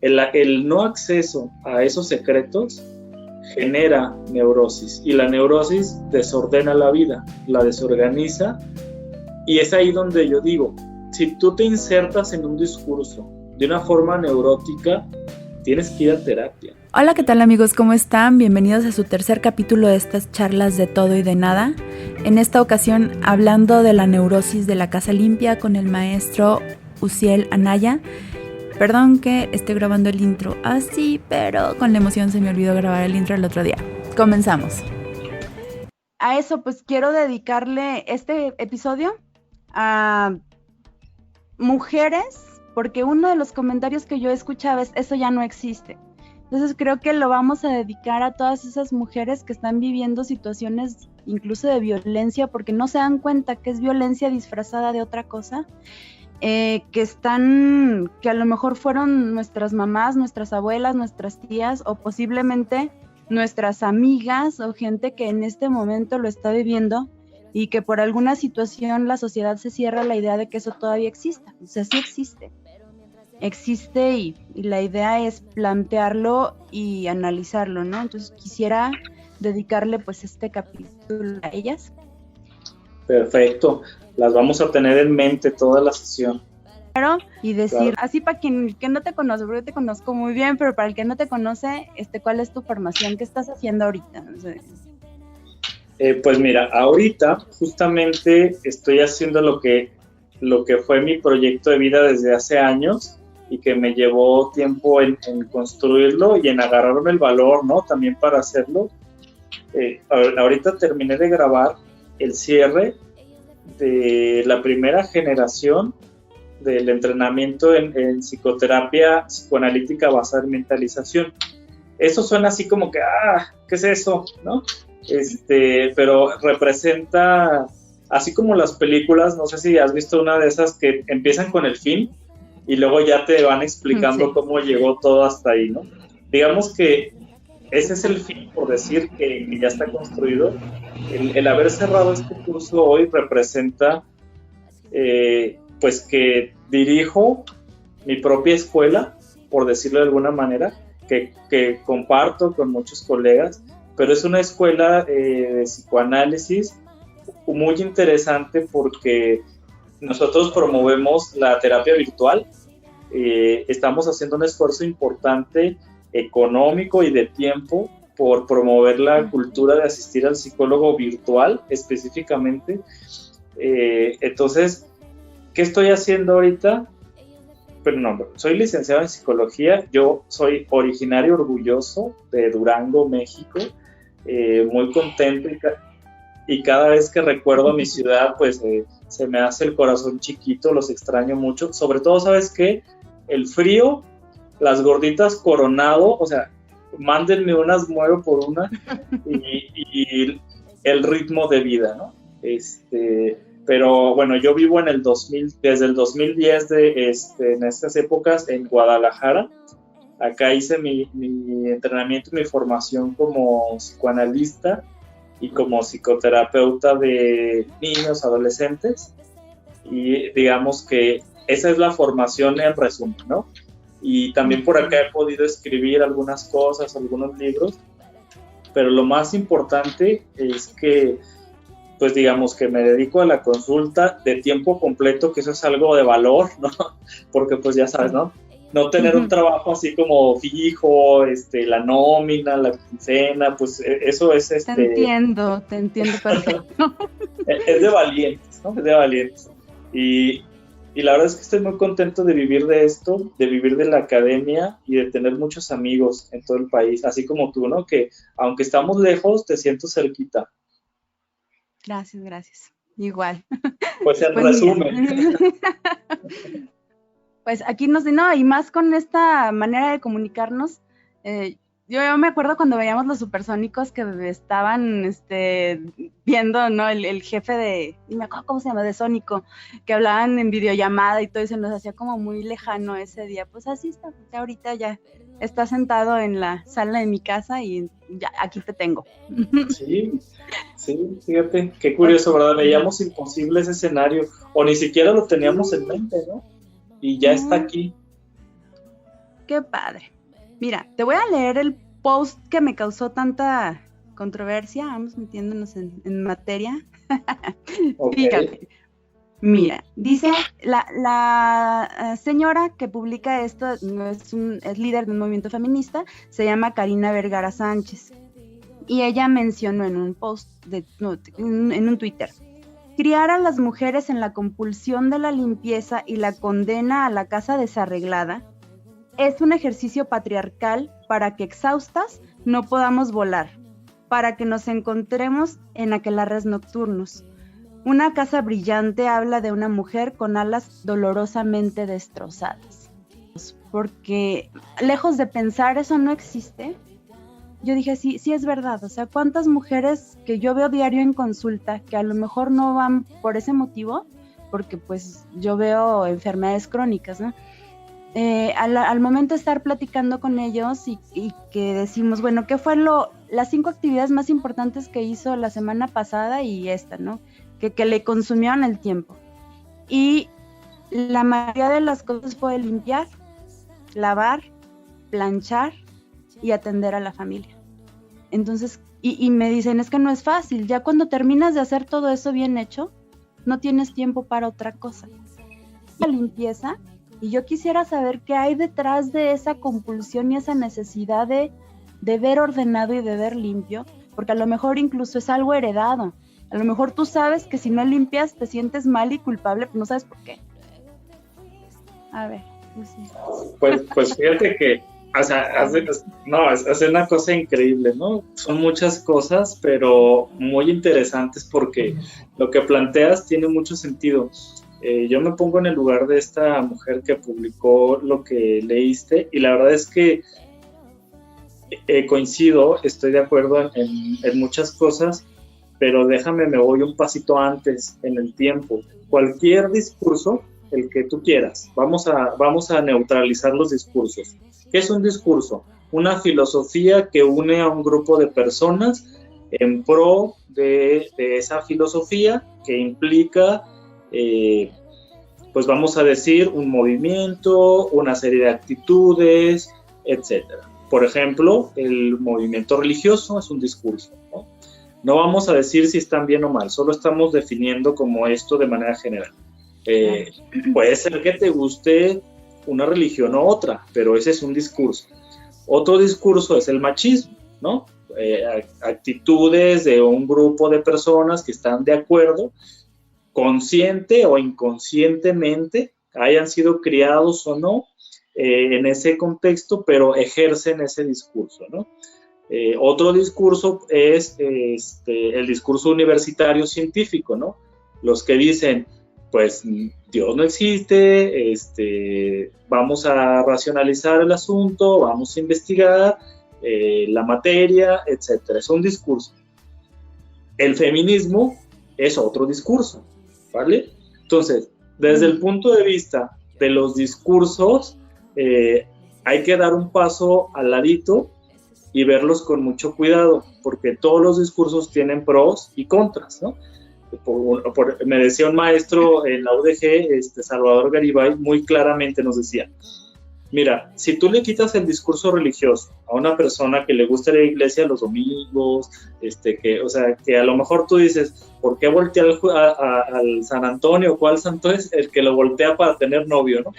El no acceso a esos secretos genera neurosis, y la neurosis desordena la vida, la desorganiza, y es ahí donde yo digo, si tú te insertas en un discurso de una forma neurótica, tienes que ir a terapia. Hola, ¿qué tal amigos? ¿Cómo están? Bienvenidos a su tercer capítulo de estas charlas de todo y de nada. En esta ocasión hablando de la neurosis de la casa limpia con el maestro Uziel Anaya. Perdón que esté grabando el intro así, pero con la emoción se me olvidó grabar el intro el otro día. Comenzamos. A eso pues quiero dedicarle este episodio a mujeres, porque uno de los comentarios que yo escuchaba es eso ya no existe. Entonces creo que lo vamos a dedicar a todas esas mujeres que están viviendo situaciones incluso de violencia, porque no se dan cuenta que es violencia disfrazada de otra cosa, que a lo mejor fueron nuestras mamás, nuestras abuelas, nuestras tías o posiblemente nuestras amigas o gente que en este momento lo está viviendo y que por alguna situación la sociedad se cierra a la idea de que eso todavía exista. O sea, sí existe y la idea es plantearlo y analizarlo, ¿no? Entonces quisiera dedicarle pues este capítulo a ellas. Perfecto, las vamos a tener en mente toda la sesión. Y decir, claro, así para quien que no te conoce, porque yo te conozco muy bien, pero para el que no te conoce, ¿cuál es tu formación? ¿Qué estás haciendo ahorita? O sea, pues mira, ahorita justamente estoy haciendo lo que fue mi proyecto de vida desde hace años y que me llevó tiempo en construirlo y en agarrarme el valor, ¿no? También para hacerlo. Ahorita terminé de grabar el cierre de la primera generación del entrenamiento en psicoterapia psicoanalítica basada en mentalización. Eso suena así como que, ¿qué es eso? ¿No? Pero representa, así como las películas, no sé si has visto una de esas que empiezan con el fin y luego ya te van explicando cómo llegó todo hasta ahí, ¿no? Digamos que ese es el fin, por decir que ya está construido. El haber cerrado este curso hoy representa pues que dirijo mi propia escuela, por decirlo de alguna manera, que comparto con muchos colegas, pero es una escuela de psicoanálisis muy interesante porque nosotros promovemos la terapia virtual. Estamos haciendo un esfuerzo importante económico y de tiempo por promover la cultura de asistir al psicólogo virtual específicamente. Entonces, ¿qué estoy haciendo ahorita? Pero no, soy licenciado en psicología, yo soy originario orgulloso de Durango, México, muy contento y cada vez que recuerdo mi ciudad, pues se me hace el corazón chiquito, los extraño mucho, sobre todo, ¿sabes qué? El frío, las gorditas Coronado, o sea, mándenme unas, muero por una, y el ritmo de vida, ¿no? Pero bueno, yo vivo desde el 2010 en estas épocas en Guadalajara. Acá hice mi entrenamiento y mi formación como psicoanalista y como psicoterapeuta de niños, adolescentes, y digamos que esa es la formación en resumen, ¿no? Y también por acá he podido escribir algunas cosas, algunos libros, pero lo más importante es que, pues digamos que me dedico a la consulta de tiempo completo, que eso es algo de valor, ¿no? Porque pues ya sabes, ¿no? No tener un trabajo así como fijo, la nómina, la quincena, pues eso es Te entiendo perfecto. Es de valientes, ¿no? Es de valientes. Y la verdad es que estoy muy contento de vivir de esto, de vivir de la academia y de tener muchos amigos en todo el país, así como tú, ¿no? Que aunque estamos lejos, te siento cerquita. Gracias. Igual. Pues en resumen. Pues aquí y más con esta manera de comunicarnos. Yo me acuerdo cuando veíamos los supersónicos que estaban viendo, ¿no? El jefe de, y me acuerdo cómo se llama, de Sónico, que hablaban en videollamada y todo, y se nos hacía como muy lejano ese día. Pues así está, porque ahorita ya está sentado en la sala de mi casa y ya aquí te tengo. Sí, fíjate, qué curioso, ¿verdad? Veíamos imposible ese escenario, o ni siquiera lo teníamos en mente, ¿no? Y ya está aquí. Qué padre. Mira, te voy a leer el post que me causó tanta controversia. Vamos metiéndonos en materia. Okay. Fíjate. Mira, dice la señora que publica esto, es líder de un movimiento feminista, se llama Karina Vergara Sánchez. Y ella mencionó en un post, en un Twitter: criar a las mujeres en la compulsión de la limpieza y la condena a la casa desarreglada es un ejercicio patriarcal para que exhaustas no podamos volar, para que nos encontremos en aquelarres nocturnos. Una casa brillante habla de una mujer con alas dolorosamente destrozadas. Porque lejos de pensar eso no existe, yo dije, sí es verdad. O sea, ¿cuántas mujeres que yo veo diario en consulta que a lo mejor no van por ese motivo? Porque pues yo veo enfermedades crónicas, ¿no? Al momento de estar platicando con ellos y que decimos, bueno, ¿qué fue las 5 actividades más importantes que hizo la semana pasada y esta, ¿no? Que le consumieron el tiempo. Y la mayoría de las cosas fue limpiar, lavar, planchar y atender a la familia. Entonces, y me dicen, es que no es fácil. Ya cuando terminas de hacer todo eso bien hecho, no tienes tiempo para otra cosa. La limpieza, y yo quisiera saber qué hay detrás de esa compulsión y esa necesidad de ver ordenado y de ver limpio, porque a lo mejor incluso es algo heredado. A lo mejor tú sabes que si no limpias te sientes mal y culpable, pero no sabes por qué. A ver, pues sí. Pues fíjate que, o sea, hace una cosa increíble, ¿no? Son muchas cosas, pero muy interesantes porque lo que planteas tiene mucho sentido. Yo me pongo en el lugar de esta mujer que publicó lo que leíste y la verdad es que coincido, estoy de acuerdo en muchas cosas, pero me voy un pasito antes en el tiempo. Cualquier discurso, el que tú quieras, vamos a neutralizar los discursos. ¿Qué es un discurso? Una filosofía que une a un grupo de personas en pro de esa filosofía que implica, pues vamos a decir, un movimiento, una serie de actitudes, etcétera. Por ejemplo, el movimiento religioso es un discurso, ¿no? No vamos a decir si están bien o mal, solo estamos definiendo como esto de manera general. Puede ser que te guste una religión o otra, pero ese es un discurso. Otro discurso es el machismo, ¿no? Actitudes de un grupo de personas que están de acuerdo, consciente o inconscientemente, hayan sido criados o no en ese contexto, pero ejercen ese discurso, ¿no? Otro discurso es el discurso universitario científico, ¿no? Los que dicen, pues Dios no existe, vamos a racionalizar el asunto, vamos a investigar la materia, etcétera. Es un discurso. El feminismo es otro discurso, ¿vale? Entonces, desde el punto de vista de los discursos, hay que dar un paso al ladito y verlos con mucho cuidado, porque todos los discursos tienen pros y contras, ¿no? Me decía un maestro en la UDG, Salvador Garibay, muy claramente nos decía, mira, si tú le quitas el discurso religioso a una persona que le gusta ir a la iglesia los domingos, que a lo mejor tú dices, ¿por qué voltea al San Antonio? ¿Cuál santo es? El que lo voltea para tener novio, ¿no?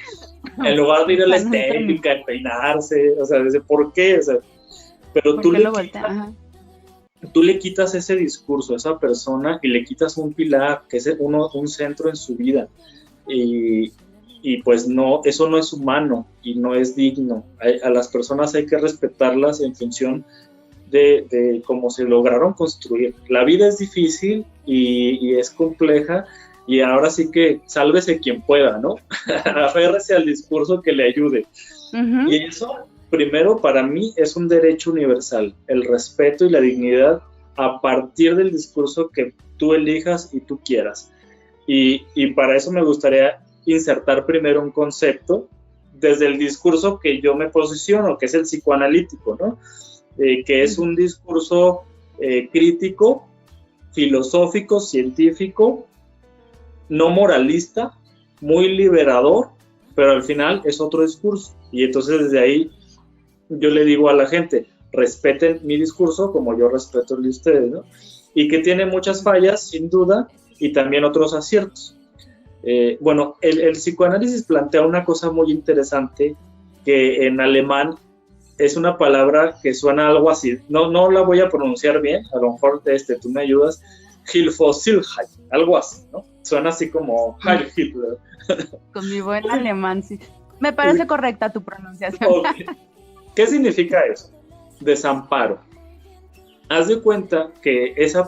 En lugar de ir a la estética, a peinarse, o sea, ¿por qué? O sea, pero tú le quitas ese discurso a esa persona y le quitas un pilar, que es un centro en su vida. Y pues no, eso no es humano y no es digno. A las personas hay que respetarlas en función de cómo se lograron construir. La vida es difícil y es compleja y ahora sí que sálvese quien pueda, ¿no? Aférrese al discurso que le ayude. Uh-huh. Y eso, primero, para mí es un derecho universal, el respeto y la dignidad a partir del discurso que tú elijas y tú quieras. Y para eso me gustaría insertar primero un concepto desde el discurso que yo me posiciono, que es el psicoanalítico, ¿no? Que es un discurso crítico, filosófico, científico, no moralista, muy liberador pero al final es otro discurso. Y entonces desde ahí yo le digo a la gente, respeten mi discurso como yo respeto el de ustedes, ¿no? Y que tiene muchas fallas, sin duda, y también otros aciertos. Bueno, el psicoanálisis plantea una cosa muy interesante, que en alemán es una palabra que suena algo así, no la voy a pronunciar bien, a lo mejor tú me ayudas, Hilflosigkeit, algo así, ¿no? Suena así como Heil Hitler. Con mi buen alemán, sí. Me parece correcta tu pronunciación. Okay. ¿Qué significa eso? Desamparo. Haz de cuenta que ese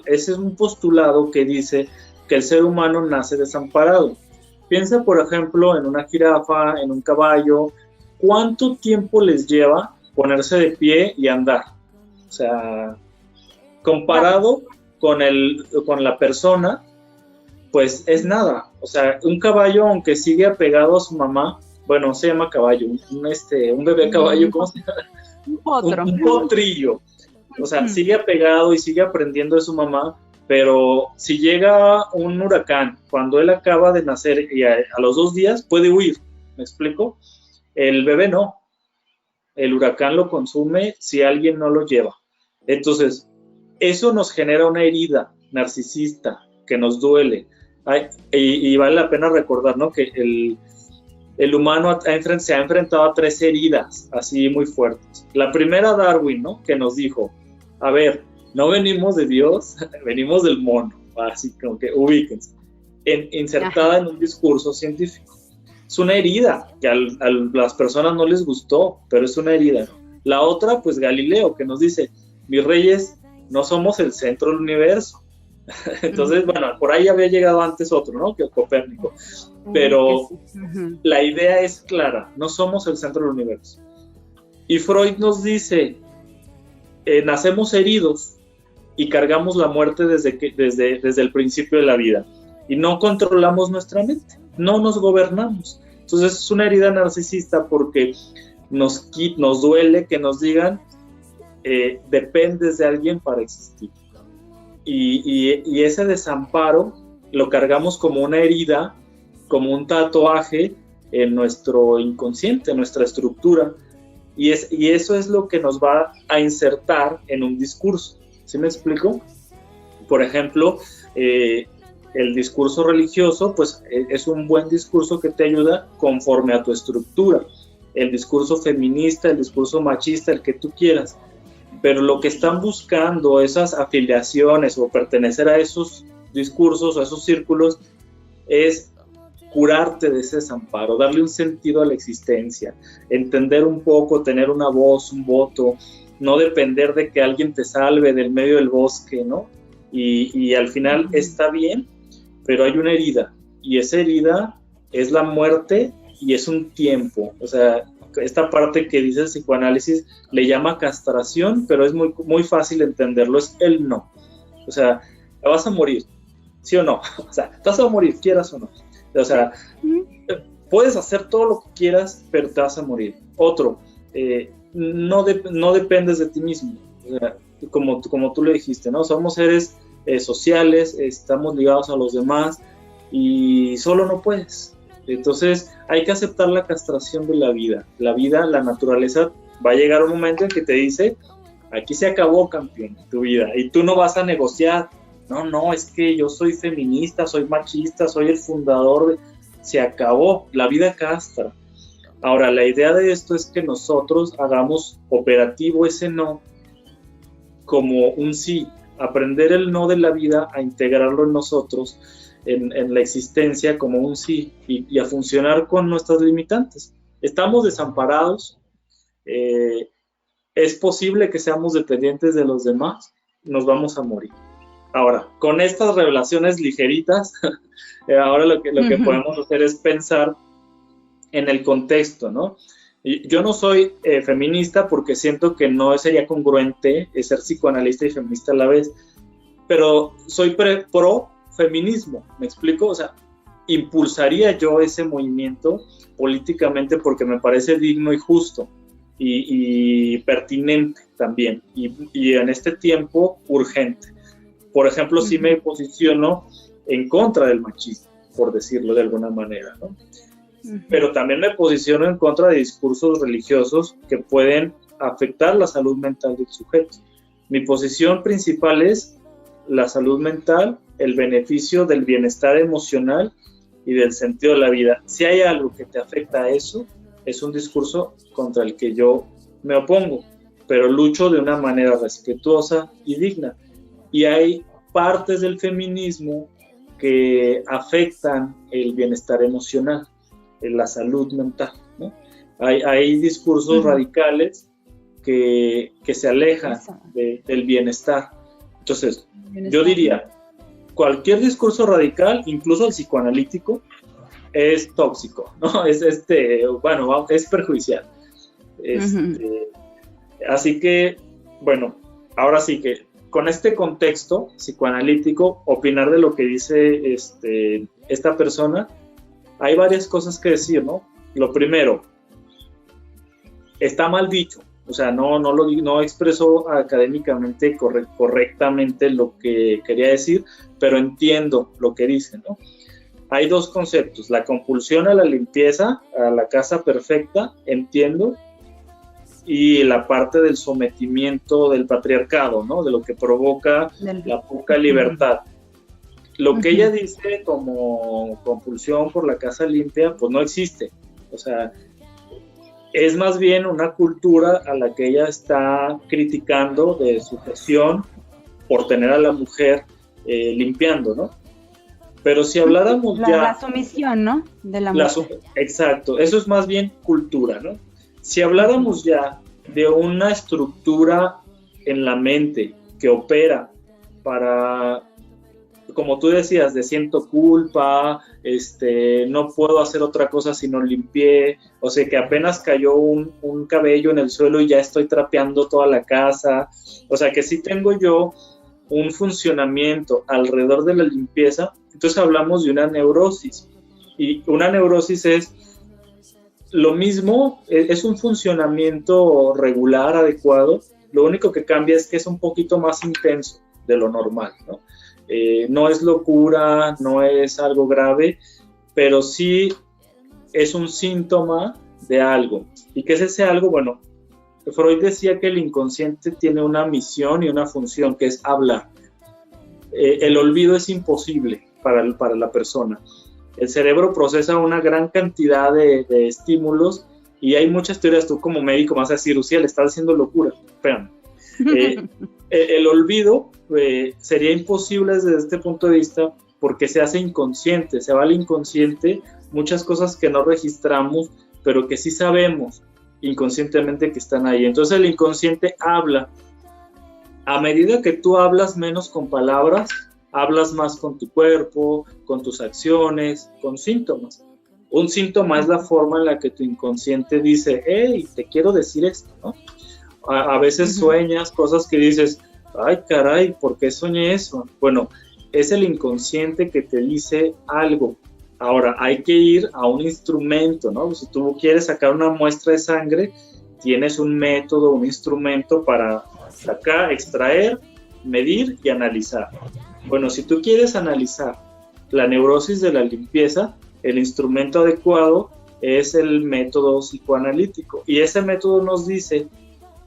es un postulado que dice que el ser humano nace desamparado. Piensa, por ejemplo, en una jirafa, en un caballo. ¿Cuánto tiempo les lleva ponerse de pie y andar? O sea, comparado con la persona, pues es nada. O sea, un caballo, aunque sigue apegado a su mamá, bueno, se llama caballo, un bebé caballo, ¿cómo se llama? Un potrillo. O sea, sigue apegado y sigue aprendiendo de su mamá, pero si llega un huracán, cuando él acaba de nacer y a los 2 días puede huir, ¿me explico? El bebé no. El huracán lo consume si alguien no lo lleva. Entonces, eso nos genera una herida narcisista que nos duele. Y vale la pena recordar, ¿no?, que el humano se ha enfrentado a 3 heridas así muy fuertes. La primera, Darwin, ¿no?, que nos dijo, a ver, no venimos de Dios, venimos del mono, así como que ubíquense, insertada en un discurso científico. Es una herida que a las personas no les gustó, pero es una herida. La otra, pues Galileo, que nos dice, mis reyes, no somos el centro del universo. Entonces, bueno, por ahí había llegado antes otro, ¿no?, que Copérnico. Pero la idea es clara, no somos el centro del universo. Y Freud nos dice, nacemos heridos y cargamos la muerte desde el principio de la vida. Y no controlamos nuestra mente, no nos gobernamos. Entonces es una herida narcisista porque nos duele que nos digan, dependes de alguien para existir. Y ese desamparo lo cargamos como una herida, como un tatuaje en nuestro inconsciente, en nuestra estructura, y eso es lo que nos va a insertar en un discurso. ¿Sí me explico? Por ejemplo, el discurso religioso, pues es un buen discurso que te ayuda conforme a tu estructura. El discurso feminista, el discurso machista, el que tú quieras. Pero lo que están buscando esas afiliaciones o pertenecer a esos discursos o a esos círculos es curarte de ese desamparo, darle un sentido a la existencia, entender un poco, tener una voz, un voto, no depender de que alguien te salve del medio del bosque, ¿no? Y al final está bien, pero hay una herida, y esa herida es la muerte y es un tiempo. O sea, esta parte que dice el psicoanálisis le llama castración, pero es muy, muy fácil entenderlo, es el no. O sea, te vas a morir, ¿sí o no? O sea, te vas a morir, quieras o no. O sea, puedes hacer todo lo que quieras, pero te vas a morir. Otro, no dependes de ti mismo. O sea, como tú le dijiste, ¿no? Somos seres sociales, estamos ligados a los demás y solo no puedes. Entonces hay que aceptar la castración de la vida. La vida, la naturaleza, va a llegar un momento en que te dice, aquí se acabó, campeón, tu vida, y tú no vas a negociar. No, es que yo soy feminista, soy machista, soy el fundador se acabó, la vida castra. Ahora, la idea de esto es que nosotros hagamos operativo ese no como un sí, aprender el no de la vida, a integrarlo en nosotros, en la existencia como un sí, y a funcionar con nuestras limitantes. Estamos desamparados, es posible que seamos dependientes de los demás, nos vamos a morir. Ahora, con estas revelaciones ligeritas, ahora lo que podemos hacer es pensar en el contexto, ¿no? Yo no soy feminista porque siento que no sería congruente ser psicoanalista y feminista a la vez, pero soy pro feminismo, ¿me explico? O sea, impulsaría yo ese movimiento políticamente porque me parece digno y justo y pertinente también, y en este tiempo urgente. Por ejemplo, sí me posiciono en contra del machismo, por decirlo de alguna manera, ¿no? pero también me posiciono en contra de discursos religiosos que pueden afectar la salud mental del sujeto. Mi posición principal es la salud mental, el beneficio del bienestar emocional y del sentido de la vida. Si hay algo que te afecta a eso, es un discurso contra el que yo me opongo, pero lucho de una manera respetuosa y digna. Y hay partes del feminismo que afectan el bienestar emocional, la salud mental, ¿no? Hay discursos radicales que se alejan del bienestar. Entonces, yo diría, cualquier discurso radical, incluso el psicoanalítico, es tóxico, ¿no? Es perjudicial. Así que, bueno, ahora sí que con este contexto psicoanalítico, opinar de lo que dice esta persona, hay varias cosas que decir, ¿no? Lo primero, está mal dicho, o sea, no expresó académicamente correctamente lo que quería decir, pero entiendo lo que dice, ¿no? Hay dos conceptos, la compulsión a la limpieza, a la casa perfecta, entiendo, y la parte del sometimiento del patriarcado, ¿no? De lo que provoca la poca libertad. Lo que ella dice como compulsión por la casa limpia, pues no existe. O sea, es más bien una cultura a la que ella está criticando de sujeción por tener a la mujer limpiando, ¿no? Pero si habláramos la sumisión, ¿no? De la mujer. Exacto, eso es más bien cultura, ¿no? Si habláramos ya de una estructura en la mente que opera para, como tú decías, de siento culpa, no puedo hacer otra cosa si no limpié, o sea que apenas cayó un cabello en el suelo y ya estoy trapeando toda la casa, o sea que sí tengo yo un funcionamiento alrededor de la limpieza. Entonces hablamos de una neurosis, y una neurosis es lo mismo, es un funcionamiento regular, adecuado, lo único que cambia es que es un poquito más intenso de lo normal, ¿no? No es locura, no es algo grave, pero sí es un síntoma de algo. ¿Y qué es ese algo? Bueno, Freud decía que el inconsciente tiene una misión y una función, que es hablar. El olvido es imposible para la persona. El cerebro procesa una gran cantidad de estímulos y hay muchas teorías. Tú como médico vas a decir, Lucía, le estás haciendo locura. Espérame. El olvido sería imposible desde este punto de vista porque se hace inconsciente, se va al inconsciente muchas cosas que no registramos, pero que sí sabemos inconscientemente que están ahí. Entonces el inconsciente habla. A medida que tú hablas menos con palabras, hablas más con tu cuerpo, con tus acciones, con síntomas. Un síntoma es la forma en la que tu inconsciente dice, hey, te quiero decir esto, ¿no? A veces sueñas cosas que dices, ay, caray, ¿por qué soñé eso? Bueno, es el inconsciente que te dice algo. Ahora, hay que ir a un instrumento, ¿no? Si tú quieres sacar una muestra de sangre, tienes un método, un instrumento para sacar, extraer, medir y analizar. Bueno, si tú quieres analizar la neurosis de la limpieza, el instrumento adecuado es el método psicoanalítico. Y ese método nos dice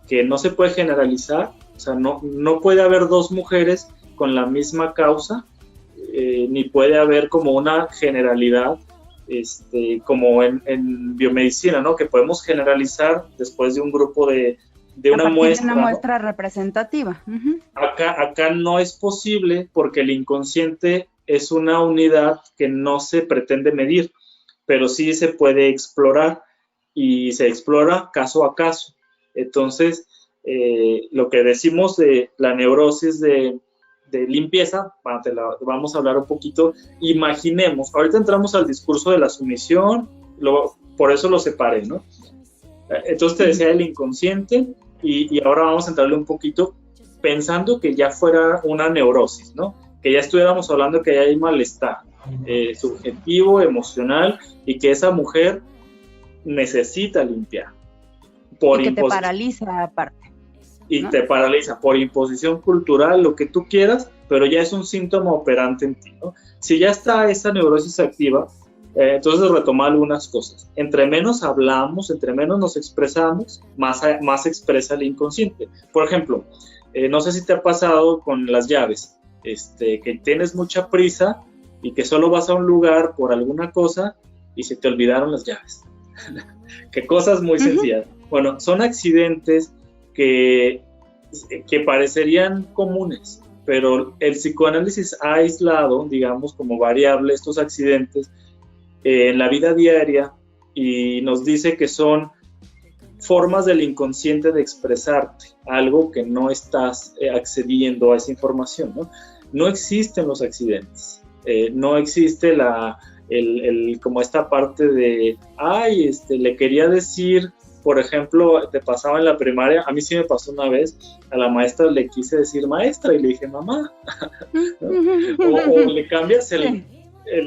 que no se puede generalizar, o sea, no puede haber dos mujeres con la misma causa, ni puede haber como una generalidad, como en biomedicina, ¿no? Que podemos generalizar después de un grupo de una muestra. De una muestra, ¿no? Representativa. Acá no es posible porque el inconsciente es una unidad que no se pretende medir, pero sí se puede explorar y se explora caso a caso. Entonces, lo que decimos de la neurosis de limpieza, vamos a hablar un poquito. Imaginemos, ahorita entramos al discurso de la sumisión, por eso lo separé, ¿no? Entonces te decía el inconsciente y ahora vamos a entrarle un poquito pensando que ya fuera una neurosis, ¿no? Que ya estuviéramos hablando que ya hay malestar subjetivo, emocional y que esa mujer necesita limpiar. Y que te paraliza aparte. Y ¿no? Te paraliza por imposición cultural, lo que tú quieras, pero ya es un síntoma operante en ti, ¿no? Si ya está esa neurosis activa, Entonces retoma algunas cosas. Entre menos hablamos, entre menos nos expresamos, más expresa el inconsciente. Por ejemplo, no sé si te ha pasado con las llaves, que tienes mucha prisa y que solo vas a un lugar por alguna cosa y se te olvidaron las llaves. Qué cosas muy sencillas. Bueno, son accidentes que parecerían comunes, pero el psicoanálisis ha aislado, digamos, como variable estos accidentes en la vida diaria y nos dice que son formas del inconsciente de expresarte, algo que no estás accediendo a esa información, ¿no? No existen los accidentes, no existe como esta parte de, le quería decir, por ejemplo, te pasaba en la primaria, a mí sí me pasó una vez, a la maestra le quise decir maestra y le dije mamá, ¿no? o le cambias el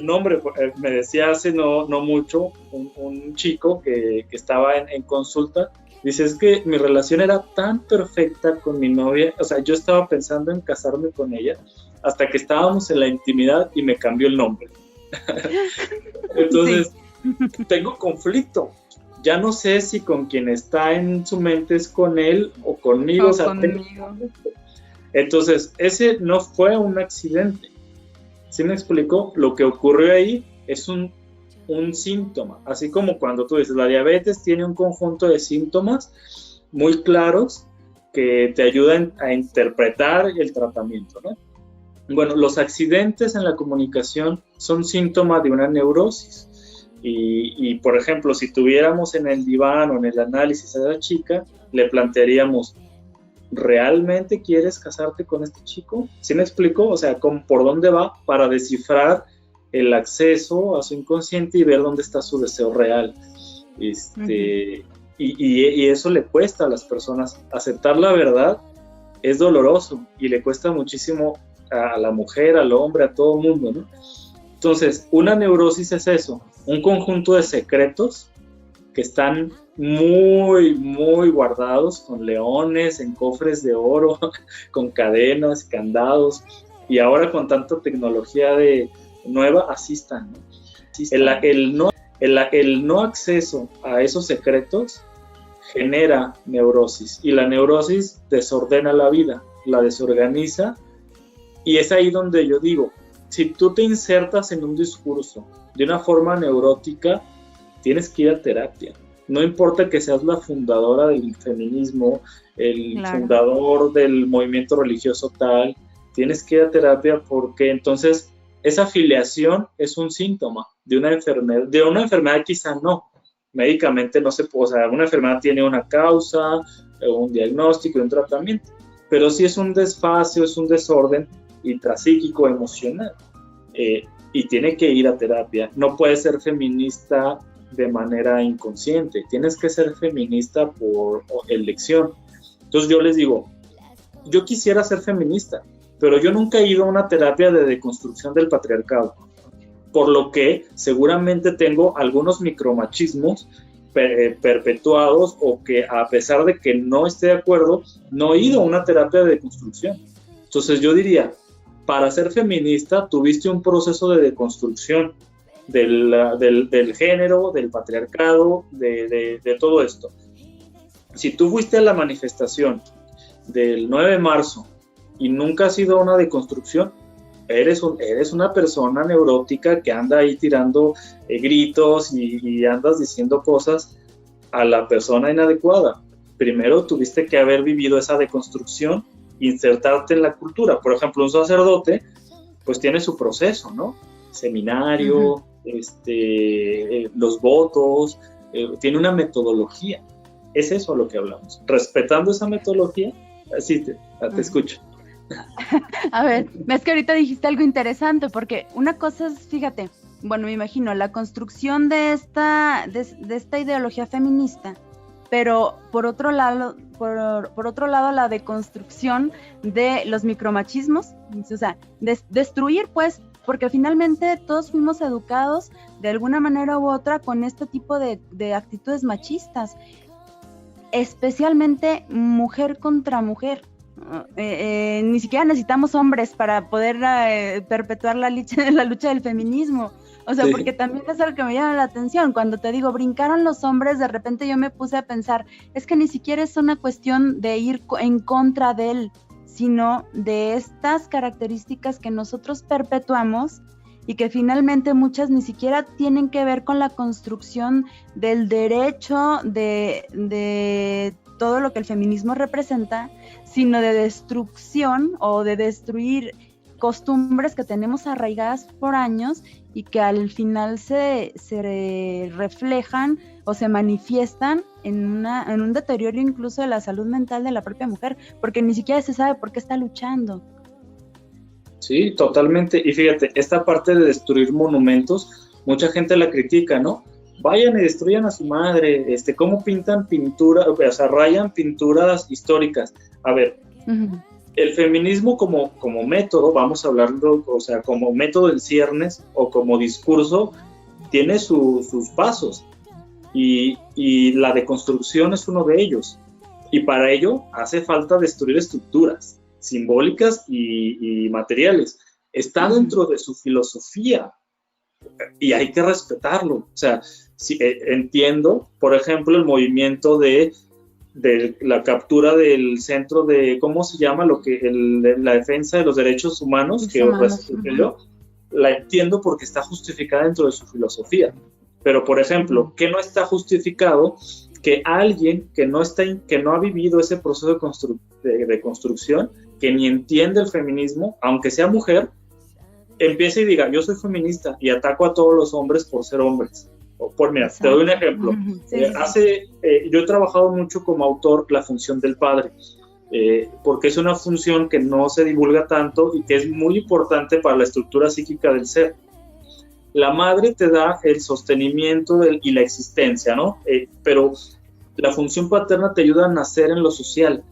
nombre. Me decía hace no mucho un chico que estaba en consulta, dice, es que mi relación era tan perfecta con mi novia, o sea, yo estaba pensando en casarme con ella, hasta que estábamos en la intimidad y me cambió el nombre. Entonces, tengo conflicto. Ya no sé si con quien está en su mente es con él o conmigo. Entonces, ese no fue un accidente. ¿Sí me explicó? Lo que ocurrió ahí es un síntoma. Así como cuando tú dices, la diabetes tiene un conjunto de síntomas muy claros que te ayudan a interpretar el tratamiento, ¿no? Bueno, los accidentes en la comunicación son síntomas de una neurosis. Y, por ejemplo, si tuviéramos en el diván o en el análisis a la chica, le plantearíamos, ¿realmente quieres casarte con este chico? ¿Sí me explico? O sea, ¿por dónde va? Para descifrar el acceso a su inconsciente y ver dónde está su deseo real. Y eso le cuesta a las personas. Aceptar la verdad es doloroso y le cuesta muchísimo a la mujer, al hombre, a todo el mundo, ¿no? Entonces, una neurosis es eso, un conjunto de secretos que están muy, muy guardados con leones, en cofres de oro, con cadenas, candados, y ahora con tanta tecnología nueva, así están, ¿no? El no acceso a esos secretos genera neurosis, y la neurosis desordena la vida, la desorganiza, y es ahí donde yo digo, si tú te insertas en un discurso de una forma neurótica, tienes que ir a terapia. No importa que seas la fundadora del feminismo, el fundador del movimiento religioso tal, tienes que ir a terapia porque entonces esa afiliación es un síntoma de una enfermedad quizá no. Médicamente no se puede, o sea, una enfermedad tiene una causa, un diagnóstico y un tratamiento, pero sí es un desfase, es un desorden intrapsíquico, emocional, y tiene que ir a terapia. No puedes ser feminista de manera inconsciente, tienes que ser feminista por elección. Entonces yo les digo, yo quisiera ser feminista, pero yo nunca he ido a una terapia de deconstrucción del patriarcado, por lo que seguramente tengo algunos micromachismos perpetuados, o que a pesar de que no esté de acuerdo, no he ido a una terapia de deconstrucción. Entonces yo diría, para ser feminista tuviste un proceso de deconstrucción del género, del patriarcado, de todo esto. Si tú fuiste a la manifestación del 9 de marzo y nunca has ido a una deconstrucción, eres una persona neurótica que anda ahí tirando gritos y andas diciendo cosas a la persona inadecuada. Primero tuviste que haber vivido esa deconstrucción, insertarte en la cultura. Por ejemplo, un sacerdote pues tiene su proceso, ¿no? Seminario, los votos, tiene una metodología. Es eso a lo que hablamos. Respetando esa metodología, así te escucho. A ver, es que ahorita dijiste algo interesante, porque una cosa es, fíjate, bueno, me imagino la construcción de esta ideología feminista, pero por otro lado la deconstrucción de los micromachismos, o sea, destruir pues, porque finalmente todos fuimos educados de alguna manera u otra con este tipo de actitudes machistas, especialmente mujer contra mujer. ni siquiera necesitamos hombres para poder perpetuar la lucha del feminismo. O sea, sí, porque también es algo que me llama la atención. Cuando te digo, brincaron los hombres, de repente yo me puse a pensar, es que ni siquiera es una cuestión de ir en contra de él, sino de estas características que nosotros perpetuamos y que finalmente muchas ni siquiera tienen que ver con la construcción del derecho de todo lo que el feminismo representa, sino de destrucción o de destruir costumbres que tenemos arraigadas por años y que al final se reflejan o se manifiestan en un deterioro incluso de la salud mental de la propia mujer, porque ni siquiera se sabe por qué está luchando. Sí, totalmente. Y fíjate, esta parte de destruir monumentos, mucha gente la critica, ¿no? Vayan y destruyan a su madre, ¿cómo pintan pinturas, o sea, rayan pinturas históricas? A ver, el feminismo como método, vamos a hablarlo, o sea, como método en ciernes o como discurso, tiene sus pasos y la deconstrucción es uno de ellos. Y para ello hace falta destruir estructuras simbólicas y materiales. Está dentro de su filosofía y hay que respetarlo. O sea, sí, entiendo, por ejemplo, el movimiento de la captura del centro de, ¿cómo se llama? La defensa de los derechos humanos, la entiendo porque está justificada dentro de su filosofía. Pero, por ejemplo, ¿qué no está justificado? Que alguien que no ha vivido ese proceso de construcción, que ni entiende el feminismo, aunque sea mujer, empiece y diga, yo soy feminista y ataco a todos los hombres por ser hombres. Mira, te doy un ejemplo. Yo he trabajado mucho como autor la función del padre, porque es una función que no se divulga tanto y que es muy importante para la estructura psíquica del ser. La madre te da el sostenimiento y la existencia, ¿no? Pero la función paterna te ayuda a nacer en lo social.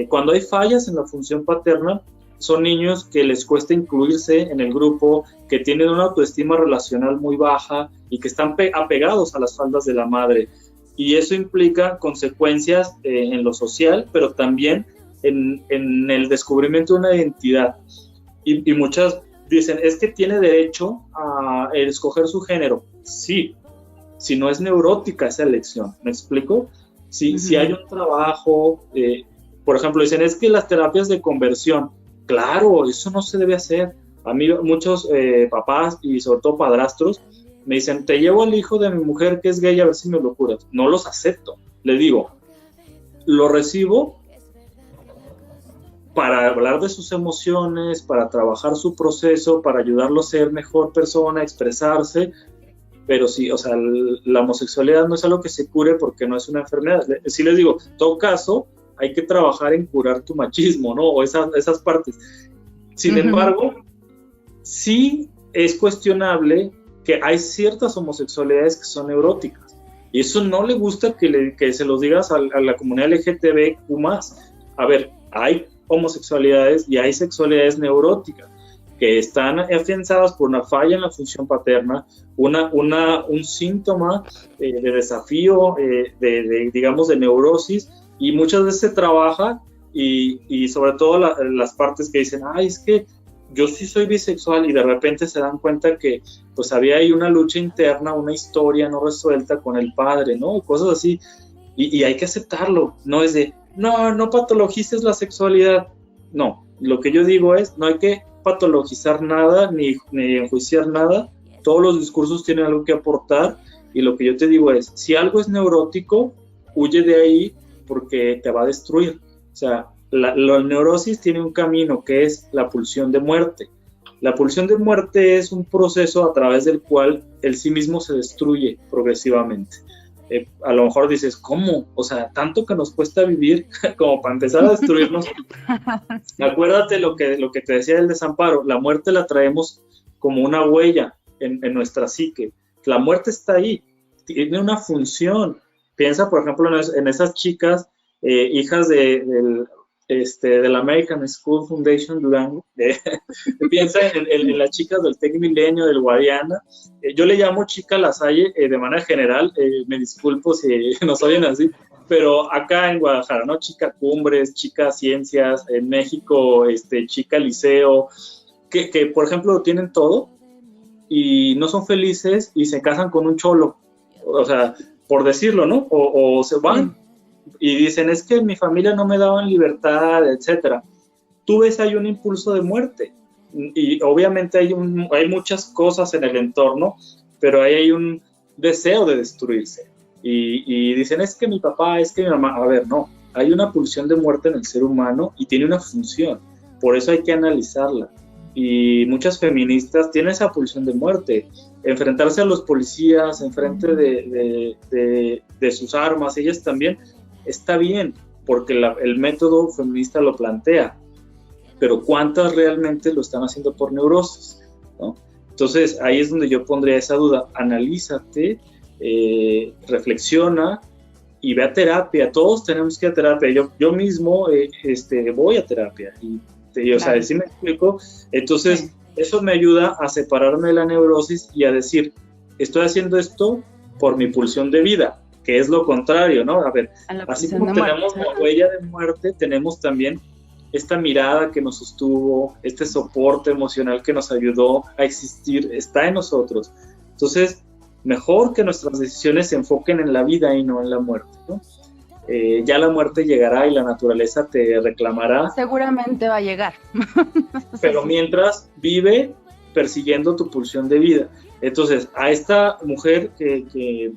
Cuando hay fallas en la función paterna, son niños que les cuesta incluirse en el grupo, que tienen una autoestima relacional muy baja y que están apegados a las faldas de la madre. Y eso implica consecuencias en lo social, pero también en el descubrimiento de una identidad. Y muchas dicen, es que tiene derecho a escoger su género. Sí, si no es neurótica esa elección, ¿me explico? Si hay un trabajo, por ejemplo, dicen, es que las terapias de conversión, claro, eso no se debe hacer. A mí muchos papás y sobre todo padrastros me dicen, te llevo al hijo de mi mujer que es gay a ver si me lo curas. No los acepto. Le digo, lo recibo para hablar de sus emociones, para trabajar su proceso, para ayudarlo a ser mejor persona, a expresarse, pero sí, o sea, la homosexualidad no es algo que se cure porque no es una enfermedad. Sí les digo, en todo caso, hay que trabajar en curar tu machismo, ¿no? O esas partes. Sin embargo, sí es cuestionable que hay ciertas homosexualidades que son neuróticas. Y eso no le gusta que se los digas a la comunidad LGTBQ+. A ver, hay homosexualidades y hay sexualidades neuróticas que están afianzadas por una falla en la función paterna, un síntoma de desafío, digamos, de neurosis, y muchas veces se trabaja y sobre todo las partes que dicen, ay, es que yo sí soy bisexual, y de repente se dan cuenta que pues había ahí una lucha interna, una historia no resuelta con el padre, ¿no? Cosas así, y hay que aceptarlo, no es de, no patologices la sexualidad. No, lo que yo digo es, no hay que patologizar nada, ni enjuiciar nada. Todos los discursos tienen algo que aportar, y lo que yo te digo es, si algo es neurótico, huye de ahí porque te va a destruir. O sea, la neurosis tiene un camino que es la pulsión de muerte. La pulsión de muerte es un proceso a través del cual el sí mismo se destruye progresivamente. A lo mejor dices, ¿cómo? O sea, tanto que nos cuesta vivir como para empezar a destruirnos. Acuérdate lo que te decía del desamparo, la muerte la traemos como una huella en nuestra psique. La muerte está ahí, tiene una función. Piensa, por ejemplo, en esas chicas, hijas del de la American School Foundation Durango, piensa en las chicas del Tec Milenio, del Guadiana. Yo le llamo chica Lasalle de manera general, me disculpo si nos oyen así, pero acá en Guadalajara, ¿no? Chica Cumbres, chica Ciencias, en México, chica Liceo, que por ejemplo tienen todo y no son felices y se casan con un cholo, o sea, por decirlo, ¿no? O se van y dicen, es que mi familia no me daban libertad, etcétera. Tú ves, hay un impulso de muerte y obviamente hay muchas cosas en el entorno, pero ahí hay un deseo de destruirse y dicen, es que mi papá, es que mi mamá. A ver, no, hay una pulsión de muerte en el ser humano y tiene una función, por eso hay que analizarla. Y muchas feministas tienen esa pulsión de muerte, enfrentarse a los policías enfrente de sus armas, ellas también, está bien, porque el método feminista lo plantea, pero ¿cuántas realmente lo están haciendo por neurosis, ¿no? Entonces ahí es donde yo pondría esa duda, analízate, reflexiona y ve a terapia. Todos tenemos que ir a terapia, yo mismo voy a terapia y o sea, ¿sí me explico? Entonces, sí, eso me ayuda a separarme de la neurosis y a decir, estoy haciendo esto por mi pulsión de vida, que es lo contrario, ¿no? A ver, así como tenemos la huella de muerte, tenemos también esta mirada que nos sostuvo, este soporte emocional que nos ayudó a existir, está en nosotros. Entonces, mejor que nuestras decisiones se enfoquen en la vida y no en la muerte, ¿no? Ya la muerte llegará y la naturaleza te reclamará. Seguramente va a llegar. Pero mientras, vive persiguiendo tu pulsión de vida. Entonces, a esta mujer que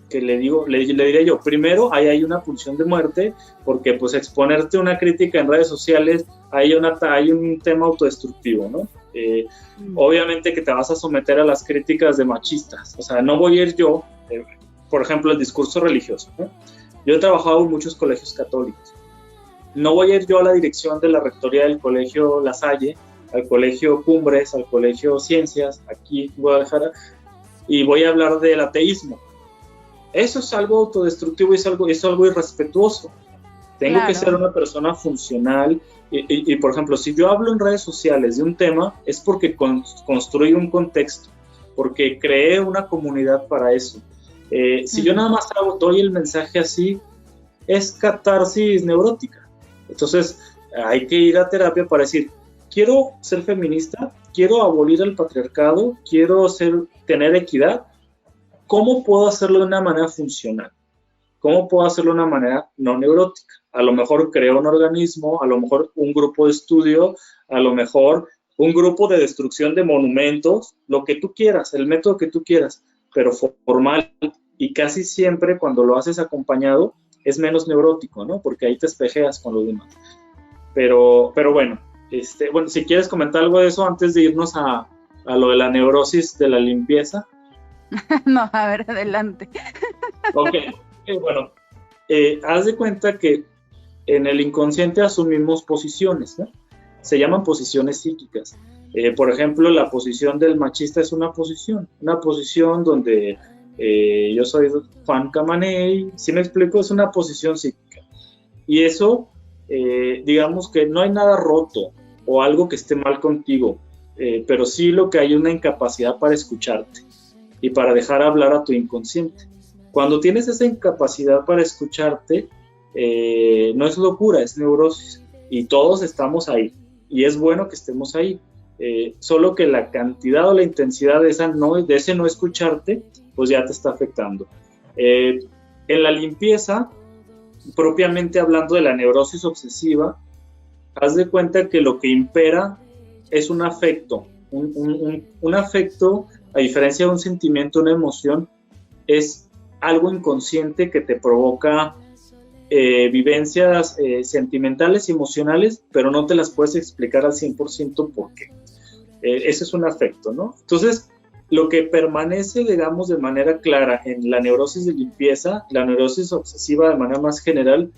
le diré yo, primero, ahí hay una pulsión de muerte, porque pues exponerte una crítica en redes sociales, hay un tema autodestructivo, ¿no? Obviamente que te vas a someter a las críticas de machistas. O sea, no voy a ir yo, por ejemplo, el discurso religioso, ¿no? Yo he trabajado en muchos colegios católicos. No voy a ir yo a la dirección de la rectoría del colegio La Salle, al colegio Cumbres, al colegio Ciencias, aquí en Guadalajara, y voy a hablar del ateísmo. Eso es algo autodestructivo y es algo irrespetuoso. Tengo que ser una persona funcional y, por ejemplo, si yo hablo en redes sociales de un tema, es porque construí un contexto, porque creé una comunidad para eso. Si yo nada más doy el mensaje así, es catarsis neurótica. Entonces hay que ir a terapia para decir, quiero ser feminista, quiero abolir el patriarcado, quiero tener equidad. ¿Cómo puedo hacerlo de una manera funcional? ¿Cómo puedo hacerlo de una manera no neurótica? A lo mejor creo un organismo, a lo mejor un grupo de estudio, a lo mejor un grupo de destrucción de monumentos, lo que tú quieras, el método que tú quieras, pero formal, y casi siempre cuando lo haces acompañado es menos neurótico, ¿no? Porque ahí te espejeas con los demás. Pero bueno, si quieres comentar algo de eso antes de irnos a lo de la neurosis de la limpieza. No, a ver, adelante. Ok, bueno, haz de cuenta que en el inconsciente asumimos posiciones, ¿no? Se llaman posiciones psíquicas. Por ejemplo, la posición del machista es una posición donde yo soy Juan Camaney, ¿sí me explico? Es una posición psíquica. Y eso, digamos que no hay nada roto o algo que esté mal contigo, pero sí lo que hay es una incapacidad para escucharte y para dejar hablar a tu inconsciente. Cuando tienes esa incapacidad para escucharte, no es locura, es neurosis. Y todos estamos ahí. Y es bueno que estemos ahí. Solo que la cantidad o la intensidad de ese no escucharte, pues ya te está afectando. En la limpieza, propiamente hablando de la neurosis obsesiva, haz de cuenta que lo que impera es un afecto. Un afecto, a diferencia de un sentimiento, una emoción, es algo inconsciente que te provoca vivencias sentimentales y emocionales, pero no te las puedes explicar al 100% por qué. Ese es un afecto, ¿no? Entonces, lo que permanece, digamos, de manera clara en la neurosis de limpieza, la neurosis obsesiva de manera más general,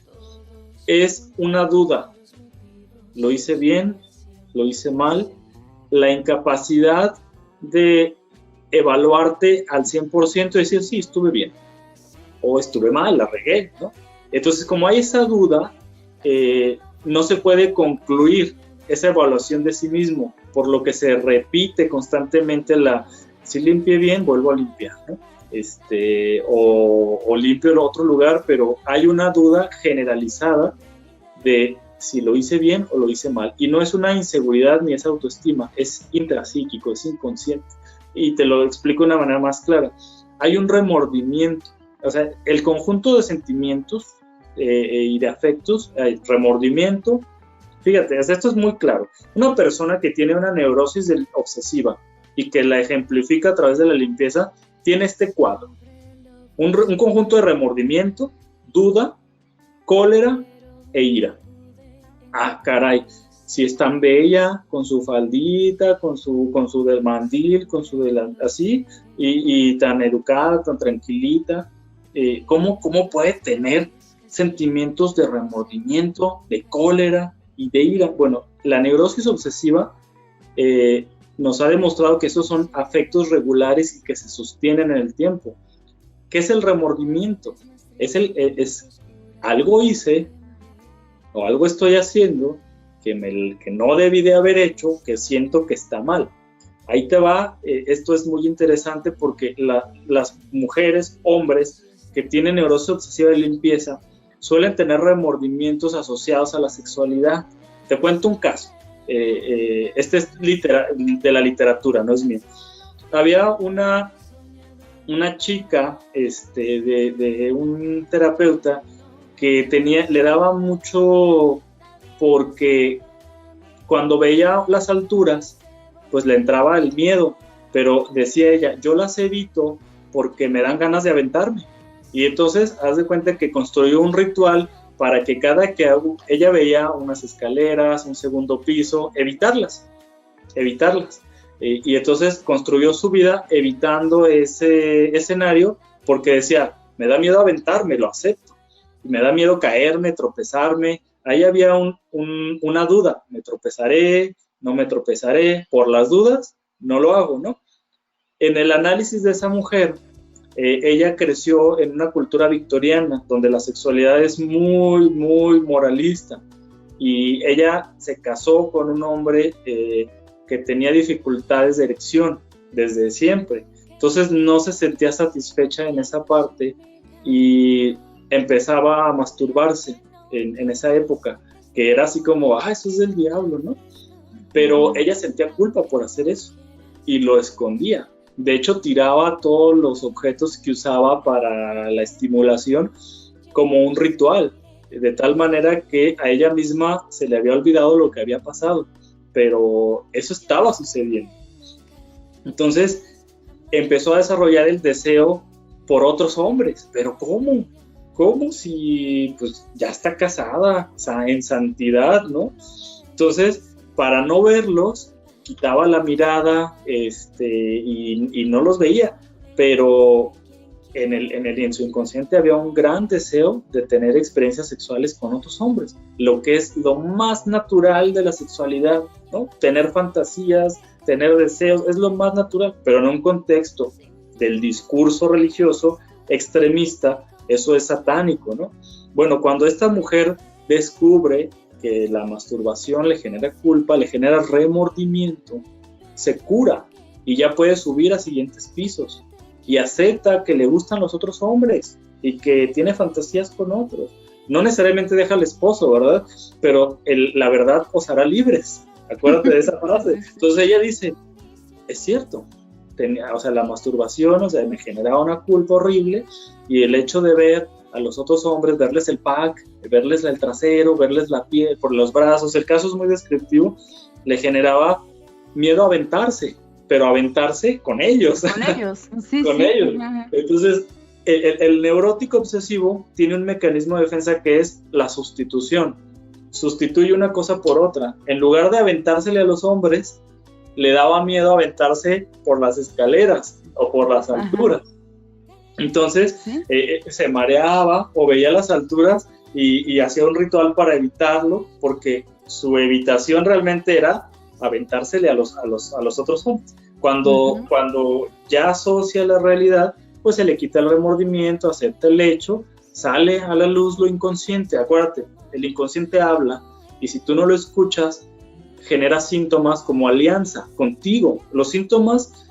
es una duda. ¿Lo hice bien? ¿Lo hice mal? La incapacidad de evaluarte al 100% y decir, sí, estuve bien, o estuve mal, la regué, ¿no? Entonces, como hay esa duda, no se puede concluir esa evaluación de sí mismo, por lo que se repite constantemente si limpié bien, vuelvo a limpiar, ¿no? O limpio en otro lugar, pero hay una duda generalizada de si lo hice bien o lo hice mal. Y no es una inseguridad ni es autoestima, es intrapsíquico, es inconsciente. Y te lo explico de una manera más clara. Hay un remordimiento, o sea, el conjunto de sentimientos y de afectos, hay remordimiento. Fíjate, esto es muy claro. Una persona que tiene una neurosis obsesiva y que la ejemplifica a través de la limpieza, tiene este cuadro. Un conjunto de remordimiento, duda, cólera e ira. Ah, caray, si es tan bella, con su faldita, con su del mandil, así, y tan educada, tan tranquilita, ¿cómo puede tener sentimientos de remordimiento, de cólera y de ira? Bueno, la neurosis obsesiva nos ha demostrado que esos son afectos regulares y que se sostienen en el tiempo. ¿Qué es el remordimiento? Es algo hice o algo estoy haciendo que no debí de haber hecho, que siento que está mal. Ahí te va, esto es muy interesante porque las mujeres, hombres que tienen neurosis obsesiva de limpieza suelen tener remordimientos asociados a la sexualidad. Te cuento un caso. Este es de la literatura, no es mío. Había una chica de un terapeuta que le daba mucho, porque cuando veía las alturas, pues le entraba el miedo, pero decía ella, yo las evito porque me dan ganas de aventarme. Y entonces, haz de cuenta que construyó un ritual para que cada que ella veía unas escaleras, un segundo piso, evitarlas. Y entonces construyó su vida evitando ese escenario, porque decía, me da miedo aventarme, lo acepto. Y me da miedo caerme, tropezarme. Ahí había una duda, ¿me tropezaré? ¿No me tropezaré? Por las dudas, no lo hago, ¿no? En el análisis de esa mujer, ella creció en una cultura victoriana donde la sexualidad es muy, muy moralista, y ella se casó con un hombre que tenía dificultades de erección desde siempre. Entonces no se sentía satisfecha en esa parte y empezaba a masturbarse en esa época, que era así como, eso es del diablo, ¿no? Pero ella sentía culpa por hacer eso y lo escondía. De hecho, tiraba todos los objetos que usaba para la estimulación como un ritual, de tal manera que a ella misma se le había olvidado lo que había pasado, pero eso estaba sucediendo. Entonces, empezó a desarrollar el deseo por otros hombres. ¿Pero cómo? ¿Cómo si pues ya está casada, en santidad, ¿no? Entonces, para no verlos, quitaba la mirada y no los veía, pero en su inconsciente había un gran deseo de tener experiencias sexuales con otros hombres, lo que es lo más natural de la sexualidad, ¿no? Tener fantasías, tener deseos, es lo más natural, pero en un contexto del discurso religioso extremista, eso es satánico, ¿no? Bueno, cuando esta mujer descubre que la masturbación le genera culpa, le genera remordimiento, se cura y ya puede subir a siguientes pisos y acepta que le gustan los otros hombres y que tiene fantasías con otros. No necesariamente deja al esposo, ¿verdad? Pero la verdad os hará libres. Acuérdate de esa frase. Entonces ella dice, es cierto, la masturbación, me generaba una culpa horrible, y el hecho de ver a los otros hombres, verles el pack, verles el trasero, verles la piel por los brazos, el caso es muy descriptivo, le generaba miedo a aventarse, pero aventarse con ellos. Con ellos, sí. Con ellos. Entonces, el neurótico obsesivo tiene un mecanismo de defensa que es la sustitución. Sustituye una cosa por otra. En lugar de aventársele a los hombres, le daba miedo aventarse por las escaleras o por las alturas. Entonces, ¿sí? Se mareaba o veía las alturas y hacía un ritual para evitarlo, porque su evitación realmente era aventársele a los otros hombres. Cuando ya asocia la realidad, pues se le quita el remordimiento, acepta el hecho, sale a la luz lo inconsciente. Acuérdate, el inconsciente habla y si tú no lo escuchas, genera síntomas como alianza contigo. Los síntomas,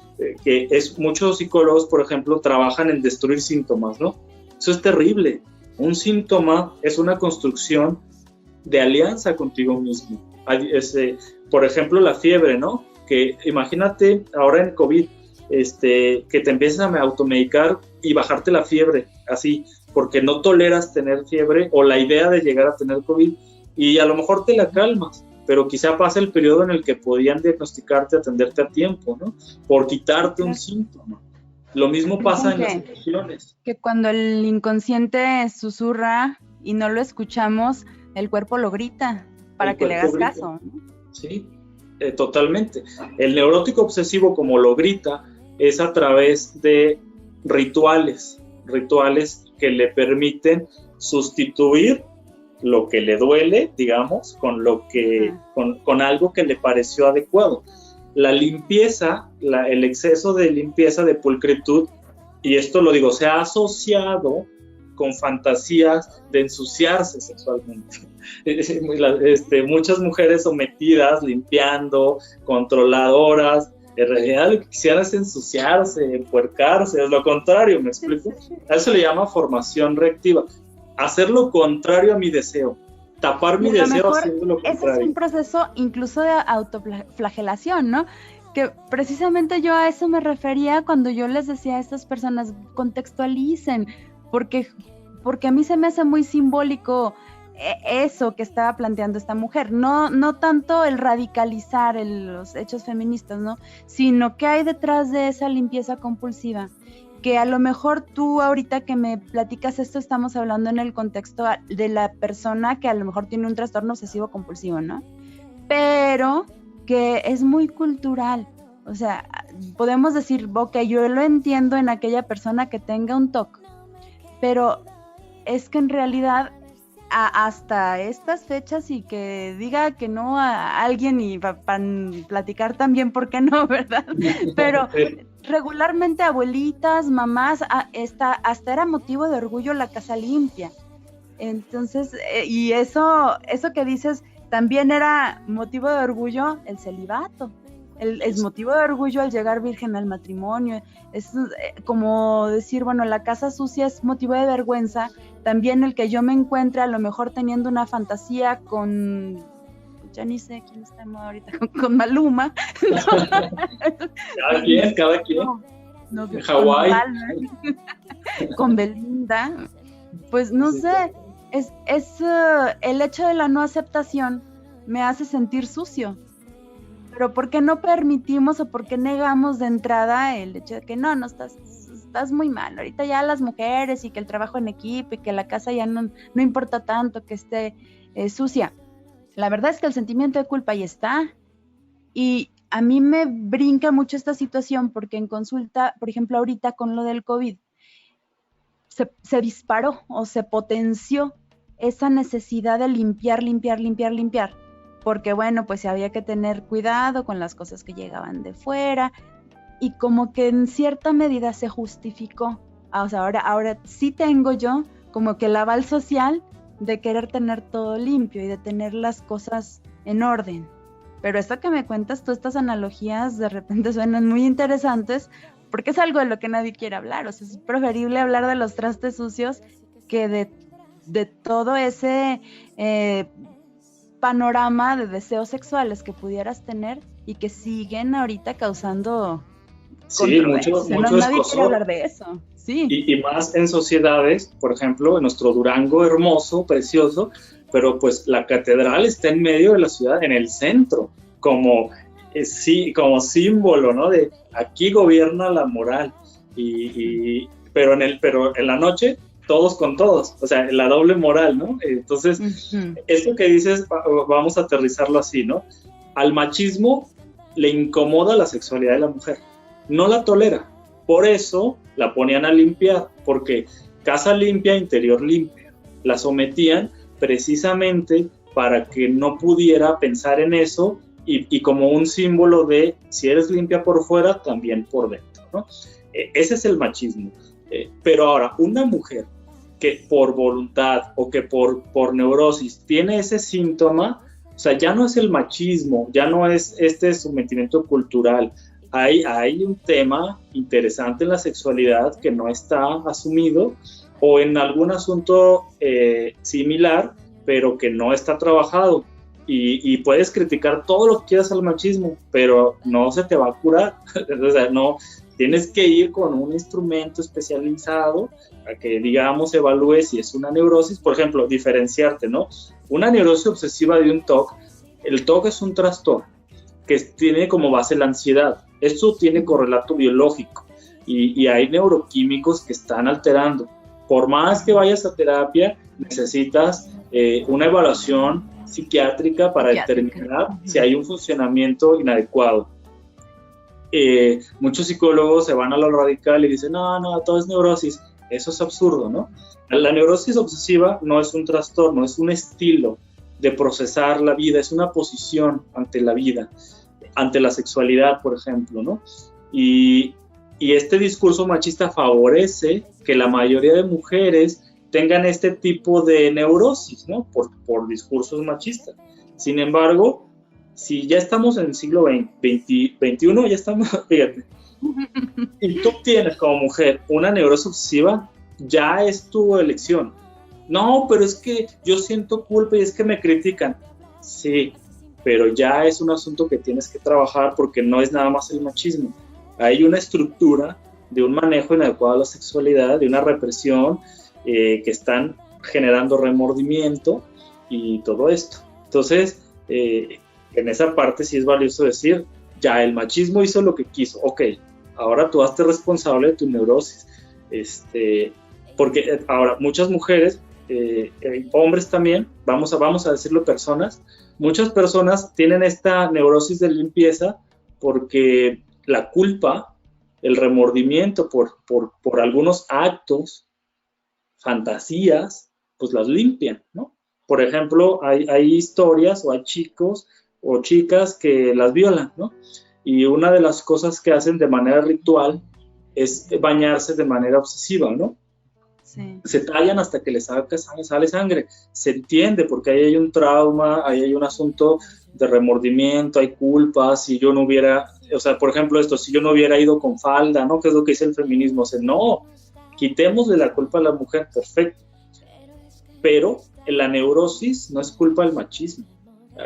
muchos psicólogos, por ejemplo, trabajan en destruir síntomas, ¿no? Eso es terrible. Un síntoma es una construcción de alianza contigo mismo. Por ejemplo, la fiebre, ¿no? Que imagínate ahora en COVID, que te empiezas a automedicar y bajarte la fiebre, así, porque no toleras tener fiebre o la idea de llegar a tener COVID, y a lo mejor te la calmas, pero quizá pasa el periodo en el que podían diagnosticarte, atenderte a tiempo, ¿no? Por quitarte un síntoma. Lo mismo pasa en las emociones. Que cuando el inconsciente susurra y no lo escuchamos, el cuerpo lo grita para que le hagas caso, ¿no? Sí, totalmente. El neurótico obsesivo, como lo grita, es a través de rituales que le permiten sustituir lo que le duele, digamos, con algo que le pareció adecuado. La limpieza, el exceso de limpieza, de pulcritud, y esto lo digo, se ha asociado con fantasías de ensuciarse sexualmente. Muchas mujeres sometidas, limpiando, controladoras, en realidad lo que quisieran es ensuciarse, empuercarse, es lo contrario, ¿me explico? A eso se le llama formación reactiva. Hacer lo contrario a mi deseo, tapar mi deseo haciendo lo contrario. Ese es un proceso incluso de autoflagelación, ¿no? Que precisamente yo a eso me refería cuando yo les decía a estas personas, contextualicen, porque a mí se me hace muy simbólico eso que estaba planteando esta mujer, no tanto el radicalizar los hechos feministas, ¿no? Sino que hay detrás de esa limpieza compulsiva, que a lo mejor tú ahorita que me platicas esto estamos hablando en el contexto de la persona que a lo mejor tiene un trastorno obsesivo compulsivo, ¿no? Pero que es muy cultural, o sea, podemos decir, ok, yo lo entiendo en aquella persona que tenga un TOC, pero es que en realidad hasta estas fechas y que diga que no a alguien y para platicar también, ¿por qué no, verdad? Pero regularmente abuelitas, mamás, hasta era motivo de orgullo la casa limpia. Entonces, y eso que dices, también era motivo de orgullo el celibato. Es motivo de orgullo el llegar virgen al matrimonio. Es como decir, bueno, la casa sucia es motivo de vergüenza. También el que yo me encuentre a lo mejor teniendo una fantasía con, ya ni sé quién está en moda ahorita, con Maluma. Cada quien. No, Hawái. Con Belinda. Pues no sé, es el hecho de la no aceptación me hace sentir sucio. Pero ¿por qué no permitimos o por qué negamos de entrada el hecho de que no estás muy mal? Ahorita ya las mujeres y que el trabajo en equipo y que la casa ya no importa tanto que esté sucia. La verdad es que el sentimiento de culpa ahí está. Y a mí me brinca mucho esta situación porque en consulta, por ejemplo, ahorita con lo del COVID, se disparó o se potenció esa necesidad de limpiar. Porque bueno, pues había que tener cuidado con las cosas que llegaban de fuera y como que en cierta medida se justificó. O sea, ahora sí tengo yo como que el aval social de querer tener todo limpio y de tener las cosas en orden. Pero esto que me cuentas tú, estas analogías de repente suenan muy interesantes porque es algo de lo que nadie quiere hablar. O sea, es preferible hablar de los trastes sucios que de todo ese panorama de deseos sexuales que pudieras tener y que siguen ahorita causando mucho nadie quiere hablar de eso. Sí. Y más en sociedades, por ejemplo, en nuestro Durango hermoso, precioso, pero pues la catedral está en medio de la ciudad, en el centro, como símbolo, ¿no? De aquí gobierna la moral, pero en la noche todos con todos, o sea, la doble moral, ¿no? Entonces, esto que dices, vamos a aterrizarlo así, ¿no? Al machismo le incomoda la sexualidad de la mujer, no la tolera, por eso la ponían a limpiar, porque casa limpia, interior limpio, la sometían precisamente para que no pudiera pensar en eso y como un símbolo de si eres limpia por fuera, también por dentro, ¿no? Ese es el machismo. Pero ahora, una mujer que por voluntad o que por neurosis tiene ese síntoma, O sea, ya no es el machismo, ya no es este sometimiento cultural. Hay un tema interesante en la sexualidad que no está asumido, o en algún asunto similar, pero que no está trabajado. Y puedes criticar todo lo que quieras al machismo, pero no se te va a curar. O sea, no, tienes que ir con un instrumento especializado a que, digamos, evalúe si es una neurosis. Por ejemplo, diferenciarte, ¿no? Una neurosis obsesiva de un TOC. El TOC es un trastorno que tiene como base la ansiedad. Esto tiene correlato biológico y hay neuroquímicos que están alterando. Por más que vayas a terapia, necesitas una evaluación psiquiátrica para determinar si hay un funcionamiento inadecuado. Muchos psicólogos se van a lo radical y dicen, no, todo es neurosis. Eso es absurdo, ¿no? La neurosis obsesiva no es un trastorno, es un estilo de procesar la vida, es una posición ante la vida, ante la sexualidad, por ejemplo, ¿no? Y este discurso machista favorece que la mayoría de mujeres tengan este tipo de neurosis, ¿no? Por discursos machistas. Sin embargo, si ya estamos en el siglo XXI, ya estamos, fíjate, y tú tienes como mujer una neurosis obsesiva, ya es tu elección. No, pero es que yo siento culpa y es que me critican. Sí, pero ya es un asunto que tienes que trabajar porque no es nada más el machismo. Hay una estructura de un manejo inadecuado de la sexualidad, de una represión, que están generando remordimiento y todo esto. Entonces, en esa parte sí es valioso decir, ya el machismo hizo lo que quiso, ok, ahora tú hazte responsable de tu neurosis. Porque ahora muchas mujeres, hombres también, vamos a decirlo personas, muchas personas tienen esta neurosis de limpieza porque la culpa, el remordimiento por algunos actos, fantasías, pues las limpian, ¿no? Por ejemplo, hay historias o hay chicos o chicas que las violan, ¿no? Y una de las cosas que hacen de manera ritual es bañarse de manera obsesiva, ¿no? Sí. Se tallan hasta que les sale sangre. Se entiende porque ahí hay un trauma, ahí hay un asunto de remordimiento, hay culpas. Si yo no hubiera, o sea, por ejemplo si yo no hubiera ido con falda, ¿no? Que es lo que dice el feminismo. O sea, no, quitémosle la culpa a la mujer, perfecto. Pero la neurosis no es culpa del machismo.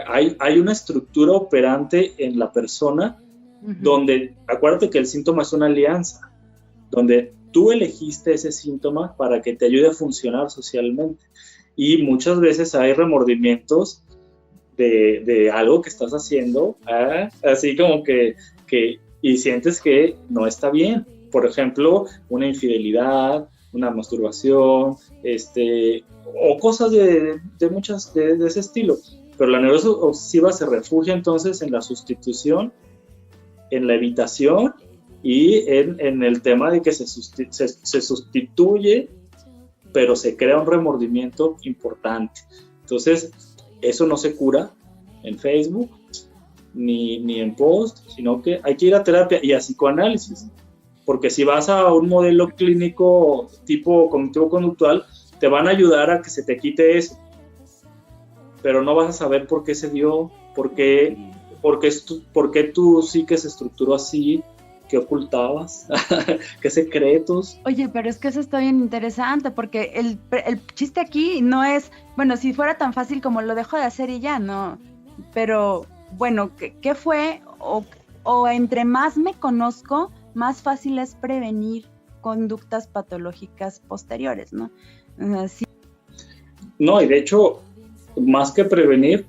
Hay una estructura operante en la persona donde, acuérdate que el síntoma es una alianza, donde tú elegiste ese síntoma para que te ayude a funcionar socialmente. Y muchas veces hay remordimientos de algo que estás haciendo, así como que y sientes que no está bien. Por ejemplo, una infidelidad, una masturbación, o cosas de muchas de ese estilo. Pero la neurosis obsesiva se refugia entonces en la sustitución, en la evitación y en el tema de que se sustituye, pero se crea un remordimiento importante. Entonces, eso no se cura en Facebook ni en post, sino que hay que ir a terapia y a psicoanálisis. Porque si vas a un modelo clínico tipo cognitivo-conductual, te van a ayudar a que se te quite eso. Pero no vas a saber por qué se dio, por qué tu psique se estructuró así, qué ocultabas, qué secretos. Oye, pero es que eso está bien interesante, porque el chiste aquí no es, bueno, si fuera tan fácil como lo dejo de hacer y ya, no. Pero, bueno, ¿qué fue? O entre más me conozco, más fácil es prevenir conductas patológicas posteriores, ¿no? Sí. No, y de hecho, más que prevenir,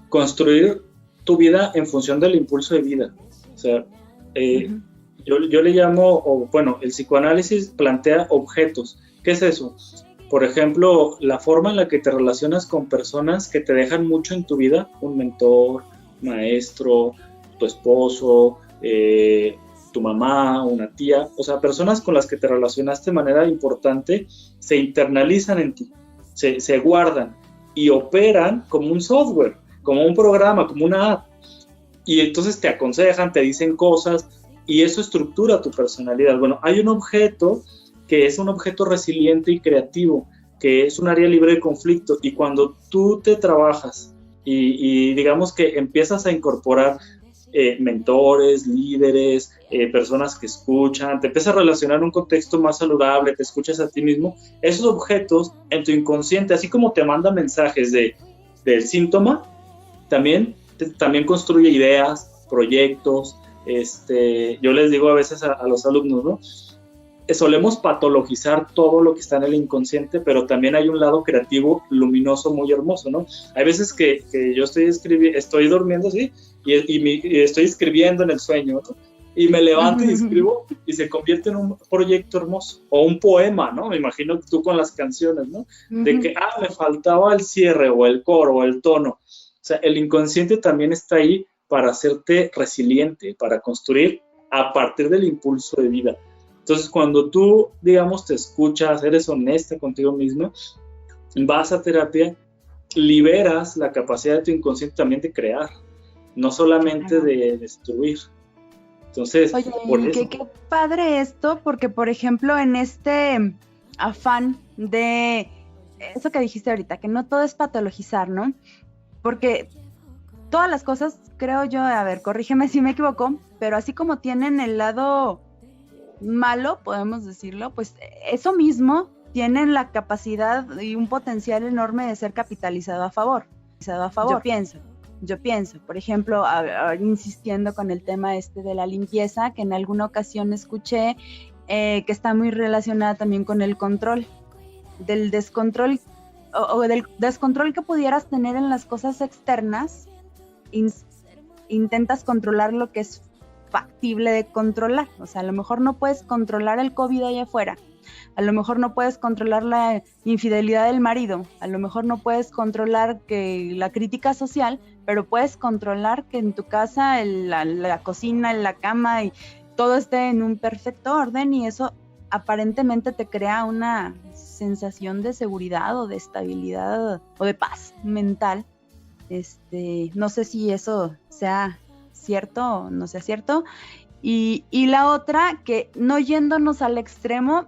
construir tu vida en función del impulso de vida. O sea, yo le llamo, el psicoanálisis plantea objetos. ¿Qué es eso? Por ejemplo, la forma en la que te relacionas con personas que te dejan mucho en tu vida, un mentor, maestro, tu esposo, tu mamá, una tía, o sea, personas con las que te relacionaste de manera importante, se internalizan en ti, se guardan y operan como un software, como un programa, como una app. Y entonces te aconsejan, te dicen cosas y eso estructura tu personalidad. Bueno, hay un objeto que es un objeto resiliente y creativo, que es un área libre de conflicto, y cuando tú te trabajas y digamos que empiezas a incorporar mentores, líderes, personas que escuchan, te empiezas a relacionar en un contexto más saludable, te escuchas a ti mismo, esos objetos en tu inconsciente, así como te manda mensajes del síntoma, también construye ideas, proyectos. Yo les digo a veces a los alumnos, ¿no? Solemos patologizar todo lo que está en el inconsciente, pero también hay un lado creativo, luminoso, muy hermoso, ¿no? Hay veces que yo estoy durmiendo así y estoy escribiendo en el sueño, ¿no? Y me levanto y escribo y se convierte en un proyecto hermoso, o un poema, ¿no? Me imagino tú con las canciones, ¿no? De que, me faltaba el cierre, o el coro, o el tono. O sea, el inconsciente también está ahí para hacerte resiliente, para construir a partir del impulso de vida. Entonces, cuando tú, digamos, te escuchas, eres honesta contigo mismo, vas a terapia, liberas la capacidad de tu inconsciente también de crear, no solamente de destruir. Entonces, oye, qué padre esto, porque, por ejemplo, en este afán de eso que dijiste ahorita, que no todo es patologizar, ¿no? Porque todas las cosas, creo yo, a ver, corrígeme si me equivoco, pero así como tienen el lado malo, podemos decirlo, pues eso mismo tienen la capacidad y un potencial enorme de ser capitalizado a favor. Yo pienso, por ejemplo, insistiendo con el tema de la limpieza, que en alguna ocasión escuché que está muy relacionada también con el control, del descontrol o del descontrol que pudieras tener en las cosas externas. Intentas controlar lo que es factible de controlar. O sea, a lo mejor no puedes controlar el COVID allá afuera, a lo mejor no puedes controlar la infidelidad del marido, a lo mejor no puedes controlar la crítica social, pero puedes controlar que en tu casa la cocina, la cama y todo esté en un perfecto orden, y eso aparentemente te crea una sensación de seguridad o de estabilidad o de paz mental. No sé si eso sea cierto o no sea cierto. Y la otra, que no yéndonos al extremo,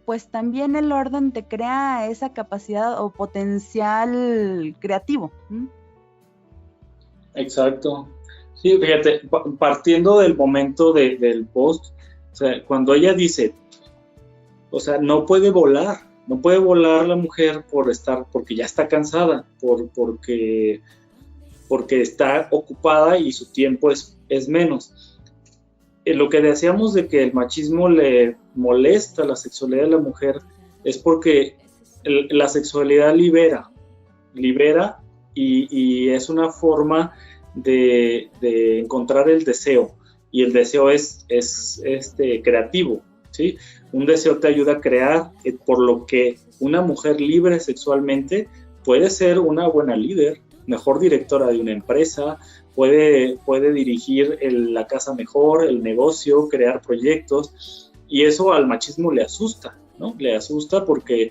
pues también el orden te crea esa capacidad o potencial creativo. Exacto. Sí, fíjate, partiendo del momento del post, o sea, cuando ella dice, o sea, no puede volar la mujer porque ya está cansada, porque está ocupada y su tiempo es menos. Lo que decíamos de que el machismo le molesta la sexualidad de la mujer es porque la sexualidad libera y es una forma de encontrar el deseo, y el deseo es creativo, ¿sí? Un deseo te ayuda a crear, por lo que una mujer libre sexualmente puede ser una buena líder, mejor directora de una empresa, puede dirigir la casa mejor, el negocio, crear proyectos, y eso al machismo le asusta, ¿no? Le asusta porque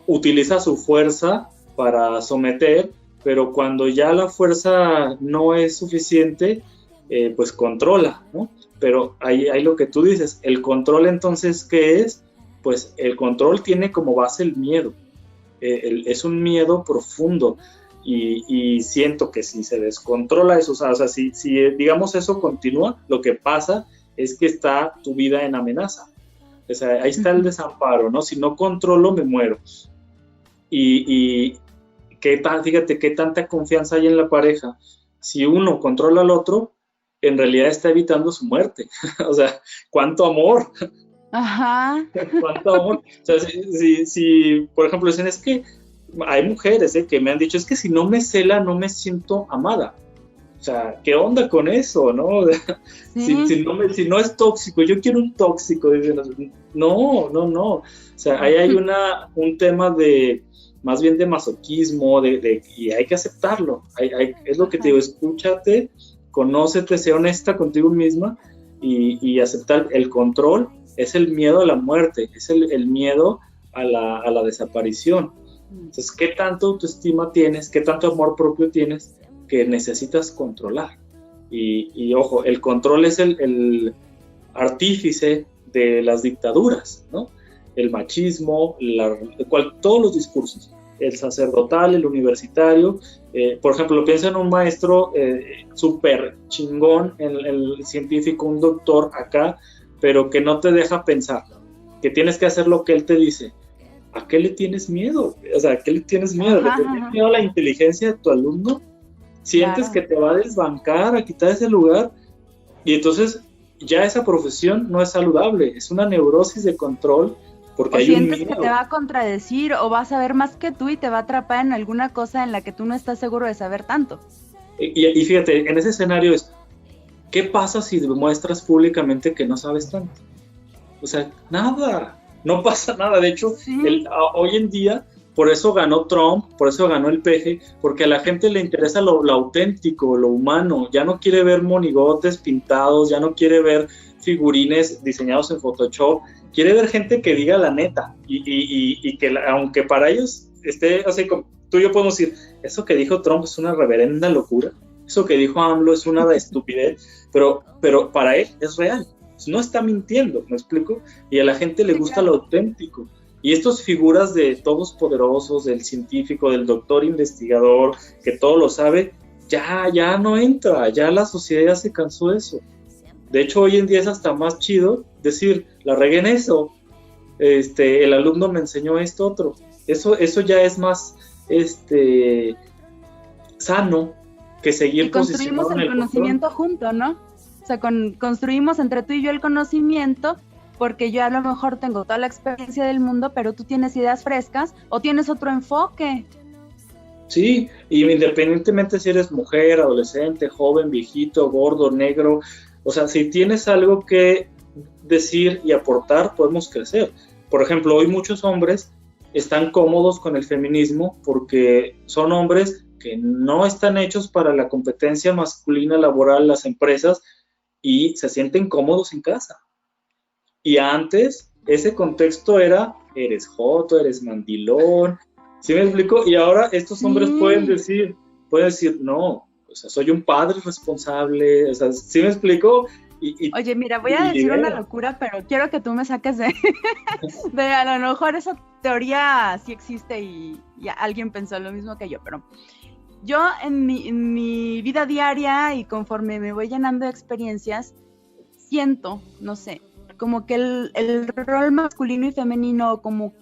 utiliza su fuerza para someter, pero cuando ya la fuerza no es suficiente, pues controla, ¿no? Pero hay lo que tú dices, el control entonces, ¿qué es? Pues el control tiene como base el miedo, es un miedo profundo, y siento que si se descontrola eso, o sea, si digamos eso continúa, lo que pasa es que está tu vida en amenaza. O sea, ahí está el desamparo, ¿no? Si no controlo, me muero. Y fíjate qué tanta confianza hay en la pareja. Si uno controla al otro, en realidad está evitando su muerte. O sea, ¿cuánto amor? Ajá. ¿Cuánto amor? O sea, si por ejemplo, dicen, es que hay mujeres que me han dicho, es que si no me cela, no me siento amada. O sea, ¿qué onda con eso, no? Sí. Si no es tóxico, yo quiero un tóxico. Dicen, no. O sea, ahí hay un tema más bien de masoquismo, y hay que aceptarlo. Es lo que te digo, escúchate, conócete, sé honesta contigo misma, y aceptar el control. Es el miedo a la muerte, es el miedo a la desaparición. Entonces, ¿qué tanto autoestima tienes? ¿Qué tanto amor propio tienes que necesitas controlar? Y ojo, el control es el artífice de las dictaduras, ¿no? El machismo, todos los discursos. el sacerdotal, el universitario. Por ejemplo, piensa en un maestro súper chingón, el científico, un doctor acá, pero que no te deja pensar, que tienes que hacer lo que él te dice. ¿A qué le tienes miedo? O sea, ¿a qué le tienes miedo? ¿Le tienes miedo a la inteligencia de tu alumno? ¿Sientes que te va a desbancar, a quitar ese lugar? Y entonces ya esa profesión no es saludable, es una neurosis de control, porque hay un miedo. O sientes que te va a contradecir, o vas a ver más que tú y te va a atrapar en alguna cosa en la que tú no estás seguro de saber tanto. Y fíjate, en ese escenario es, ¿qué pasa si demuestras públicamente que no sabes tanto? O sea, nada, no pasa nada. De hecho, hoy en día, por eso ganó Trump, por eso ganó el peje, porque a la gente le interesa lo auténtico, lo humano. Ya no quiere ver monigotes pintados, ya no quiere ver figurines diseñados en Photoshop, quiere ver gente que diga la neta y que aunque para ellos esté, así como tú y yo podemos decir, eso que dijo Trump es una reverenda locura, eso que dijo AMLO es una estupidez, pero para él es real, no está mintiendo, ¿me explico? Y a la gente le gusta lo auténtico. Y estas figuras de todos poderosos, del científico, del doctor investigador, que todo lo sabe, ya no entra, ya la sociedad ya se cansó de eso. De hecho, hoy en día es hasta más chido decir, la regué en eso, el alumno me enseñó esto otro. Eso ya es más sano que seguir posicionando en el conocimiento junto, ¿no? O sea, construimos entre tú y yo el conocimiento, porque yo a lo mejor tengo toda la experiencia del mundo, pero tú tienes ideas frescas o tienes otro enfoque. Sí, y independientemente si eres mujer, adolescente, joven, viejito, gordo, negro, o sea, si tienes algo que decir y aportar, podemos crecer. Por ejemplo, hoy muchos hombres están cómodos con el feminismo porque son hombres que no están hechos para la competencia masculina laboral en las empresas y se sienten cómodos en casa. Y antes, ese contexto era, eres joto, eres mandilón, ¿sí me explico? Y ahora estos hombres pueden decir, no, o sea, soy un padre responsable, o sea, ¿sí me explico? Oye, mira, voy a decir una locura, pero quiero que tú me saques de a lo mejor esa teoría sí existe y alguien pensó lo mismo que yo, pero yo en mi vida diaria y conforme me voy llenando de experiencias, siento, no sé, como que el rol masculino y femenino, como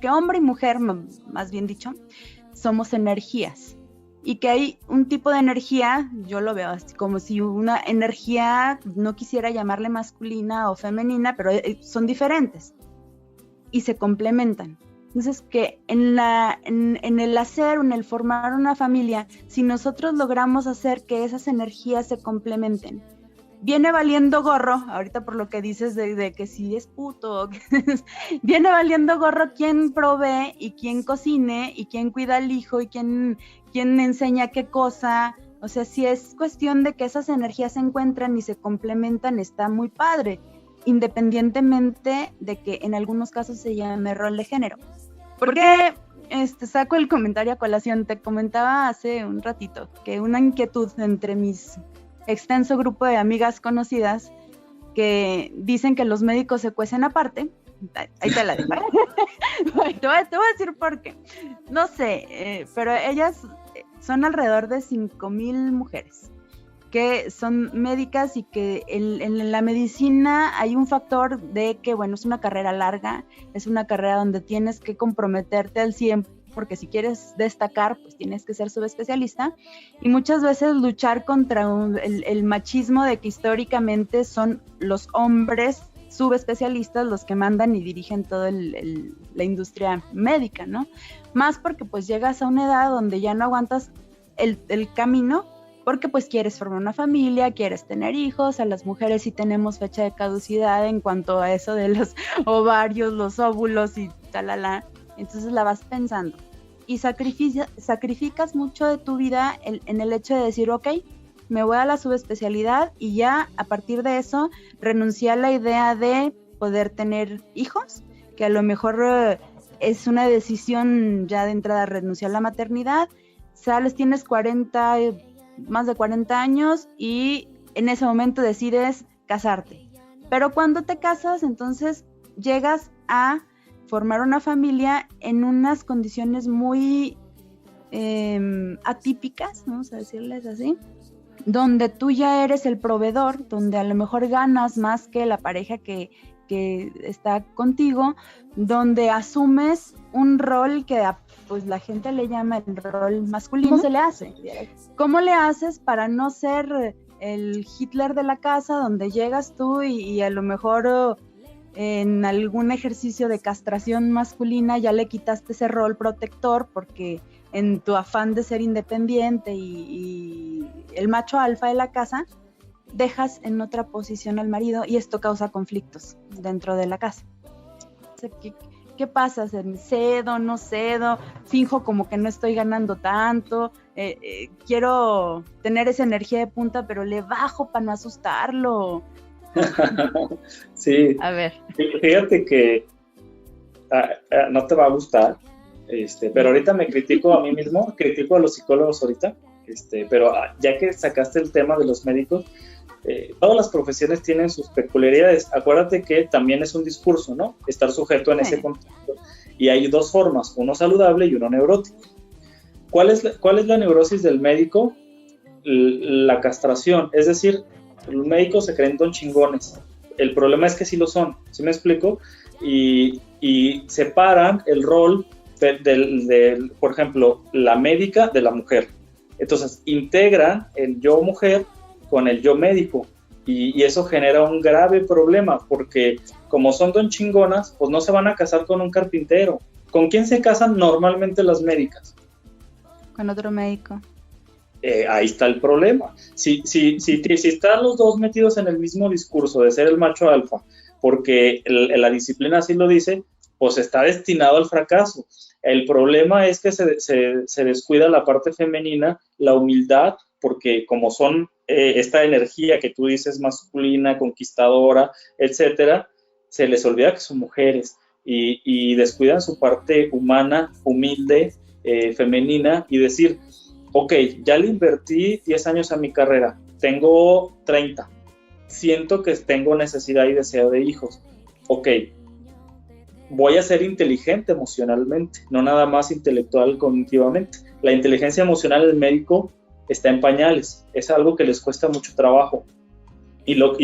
que hombre y mujer, más bien dicho, somos energías. Y que hay un tipo de energía, yo lo veo así, como si una energía, no quisiera llamarle masculina o femenina, pero son diferentes y se complementan. Entonces, que en el hacer, en el formar una familia, si nosotros logramos hacer que esas energías se complementen, viene valiendo gorro, ahorita por lo que dices de que si es puto, viene valiendo gorro quién provee y quién cocine y quién cuida al hijo y quién enseña qué cosa. O sea, si es cuestión de que esas energías se encuentran y se complementan, está muy padre, independientemente de que en algunos casos se llame rol de género. Porque saco el comentario a colación, te comentaba hace un ratito que una inquietud entre mis extenso grupo de amigas conocidas que dicen que los médicos se cuecen aparte. Ahí te la dejo. te voy a decir por qué. No sé, pero ellas son alrededor de 5,000 mujeres que son médicas y que en la medicina hay un factor de que, bueno, es una carrera larga, es una carrera donde tienes que comprometerte al 100%, porque si quieres destacar, pues tienes que ser subespecialista, y muchas veces luchar contra el machismo de que históricamente son los hombres subespecialistas los que mandan y dirigen toda la industria médica, ¿no? Más porque pues llegas a una edad donde ya no aguantas el camino, porque pues quieres formar una familia, quieres tener hijos. A las mujeres sí tenemos fecha de caducidad en cuanto a eso de los ovarios, los óvulos y talala. Entonces la vas pensando y sacrificas mucho de tu vida en el hecho de decir, ok, me voy a la subespecialidad y ya a partir de eso renuncié a la idea de poder tener hijos, que a lo mejor es una decisión ya de entrada, renunciar a la maternidad. Sales, tienes más de 40 años y en ese momento decides casarte. Pero cuando te casas, entonces llegas a formar una familia en unas condiciones muy atípicas, vamos a decirles así, donde tú ya eres el proveedor, donde a lo mejor ganas más que la pareja que está contigo, donde asumes un rol que pues la gente le llama el rol masculino. ¿Cómo se le hace? ¿Cómo le haces para no ser el Hitler de la casa, donde llegas tú y a lo mejor en algún ejercicio de castración masculina ya le quitaste ese rol protector porque en tu afán de ser independiente y el macho alfa de la casa, dejas en otra posición al marido y esto causa conflictos dentro de la casa? ¿Qué pasa? ¿Cedo, no cedo? ¿Finjo como que no estoy ganando tanto? Quiero tener esa energía de punta, pero le bajo para no asustarlo. Sí. A ver. Fíjate que no te va a gustar, pero ahorita me critico a mí mismo, critico a los psicólogos ahorita, pero ya que sacaste el tema de los médicos, todas las profesiones tienen sus peculiaridades. Acuérdate que también es un discurso, ¿no? Estar sujeto en ese contexto. Y hay dos formas, uno saludable y uno neurótico. ¿Cuál es la neurosis del médico? La castración, es decir, los médicos se creen don chingones. El problema es que sí lo son, ¿sí me explico? Y separan el rol por ejemplo, la médica de la mujer. Entonces, integran el yo mujer con el yo médico. Y eso genera un grave problema, porque como son don chingonas, pues no se van a casar con un carpintero. ¿Con quién se casan normalmente las médicas? Con otro médico. Ahí está el problema. Si están los dos metidos en el mismo discurso de ser el macho alfa, porque la disciplina así lo dice, pues está destinado al fracaso. El problema es que se descuida la parte femenina, la humildad, porque como son esta energía que tú dices masculina, conquistadora, etcétera, se les olvida que son mujeres y descuidan su parte humana, humilde, femenina, y decir, ok, ya le invertí 10 años a mi carrera, tengo 30, siento que tengo necesidad y deseo de hijos, ok, voy a ser inteligente emocionalmente, no nada más intelectual cognitivamente. La inteligencia emocional del médico está en pañales, es algo que les cuesta mucho trabajo. Y lo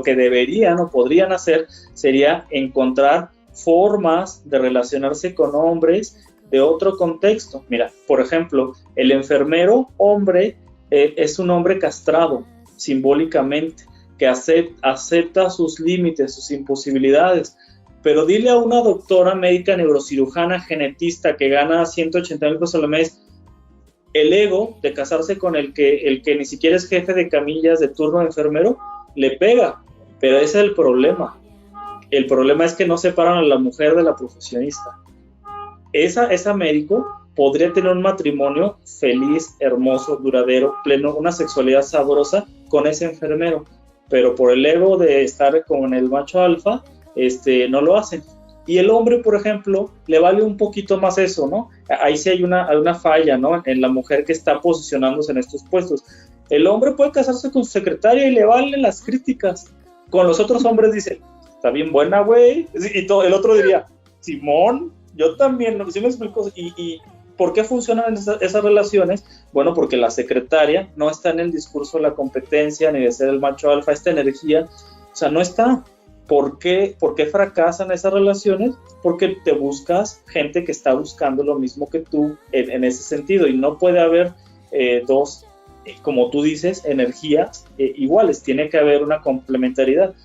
que deberían o podrían hacer sería encontrar formas de relacionarse con hombres de otro contexto. Mira, por ejemplo, el enfermero hombre es un hombre castrado simbólicamente, que acepta sus límites, sus imposibilidades. Pero dile a una doctora médica neurocirujana genetista que gana 180,000 pesos al mes, el ego de casarse con el que ni siquiera es jefe de camillas de turno de enfermero, le pega. Pero ese es el problema. El problema es que no separan a la mujer de la profesionista. Esa médico podría tener un matrimonio feliz, hermoso, duradero, pleno, una sexualidad sabrosa con ese enfermero. Pero por el ego de estar con el macho alfa, no lo hacen. Y el hombre, por ejemplo, le vale un poquito más eso, ¿no? Ahí sí hay una falla, ¿no? En la mujer que está posicionándose en estos puestos. El hombre puede casarse con su secretaria y le valen las críticas. Con los otros hombres dice, está bien buena, güey. Y el otro diría, Simón, yo también, ¿sí me explico? ¿Y por qué funcionan esas relaciones? Bueno, porque la secretaria no está en el discurso de la competencia ni de ser el macho alfa, esta energía, o sea, no está. ¿Por qué fracasan esas relaciones? Porque te buscas gente que está buscando lo mismo que tú en ese sentido, y no puede haber dos, como tú dices, energías iguales, tiene que haber una complementariedad.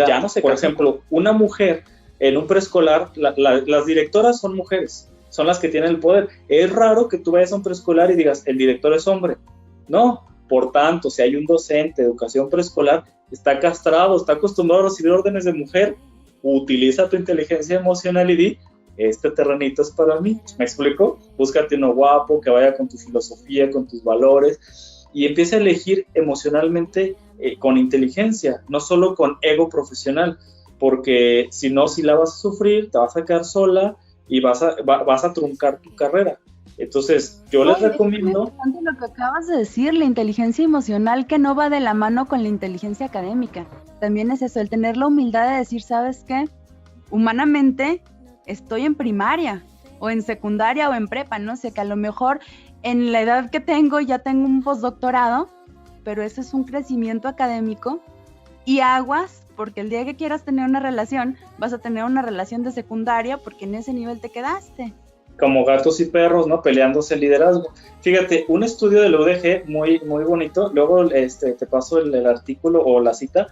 Ya no sé, por ejemplo, una mujer en un preescolar, las directoras son mujeres, son las que tienen el poder. Es raro que tú vayas a un preescolar y digas, el director es hombre. No, por tanto, si hay un docente de educación preescolar, está castrado, está acostumbrado a recibir órdenes de mujer, utiliza tu inteligencia emocional y di, este terrenito es para mí. ¿Me explico? Búscate uno guapo, que vaya con tu filosofía, con tus valores, y empieza a elegir emocionalmente con inteligencia, no solo con ego profesional, porque si no, si la vas a sufrir, te vas a quedar sola y vas a truncar tu carrera. Entonces, yo les recomiendo... Es importante lo que acabas de decir, la inteligencia emocional, que no va de la mano con la inteligencia académica. También es eso, el tener la humildad de decir, ¿sabes qué? Humanamente, estoy en primaria, o en secundaria, o en prepa, no sé, que a lo mejor en la edad que tengo ya tengo un postdoctorado, pero eso es un crecimiento académico, y aguas, porque el día que quieras tener una relación, vas a tener una relación de secundaria, porque en ese nivel te quedaste. Como gatos y perros, ¿no? Peleándose el liderazgo. Fíjate, un estudio del UDG muy, muy bonito, luego te paso el artículo o la cita,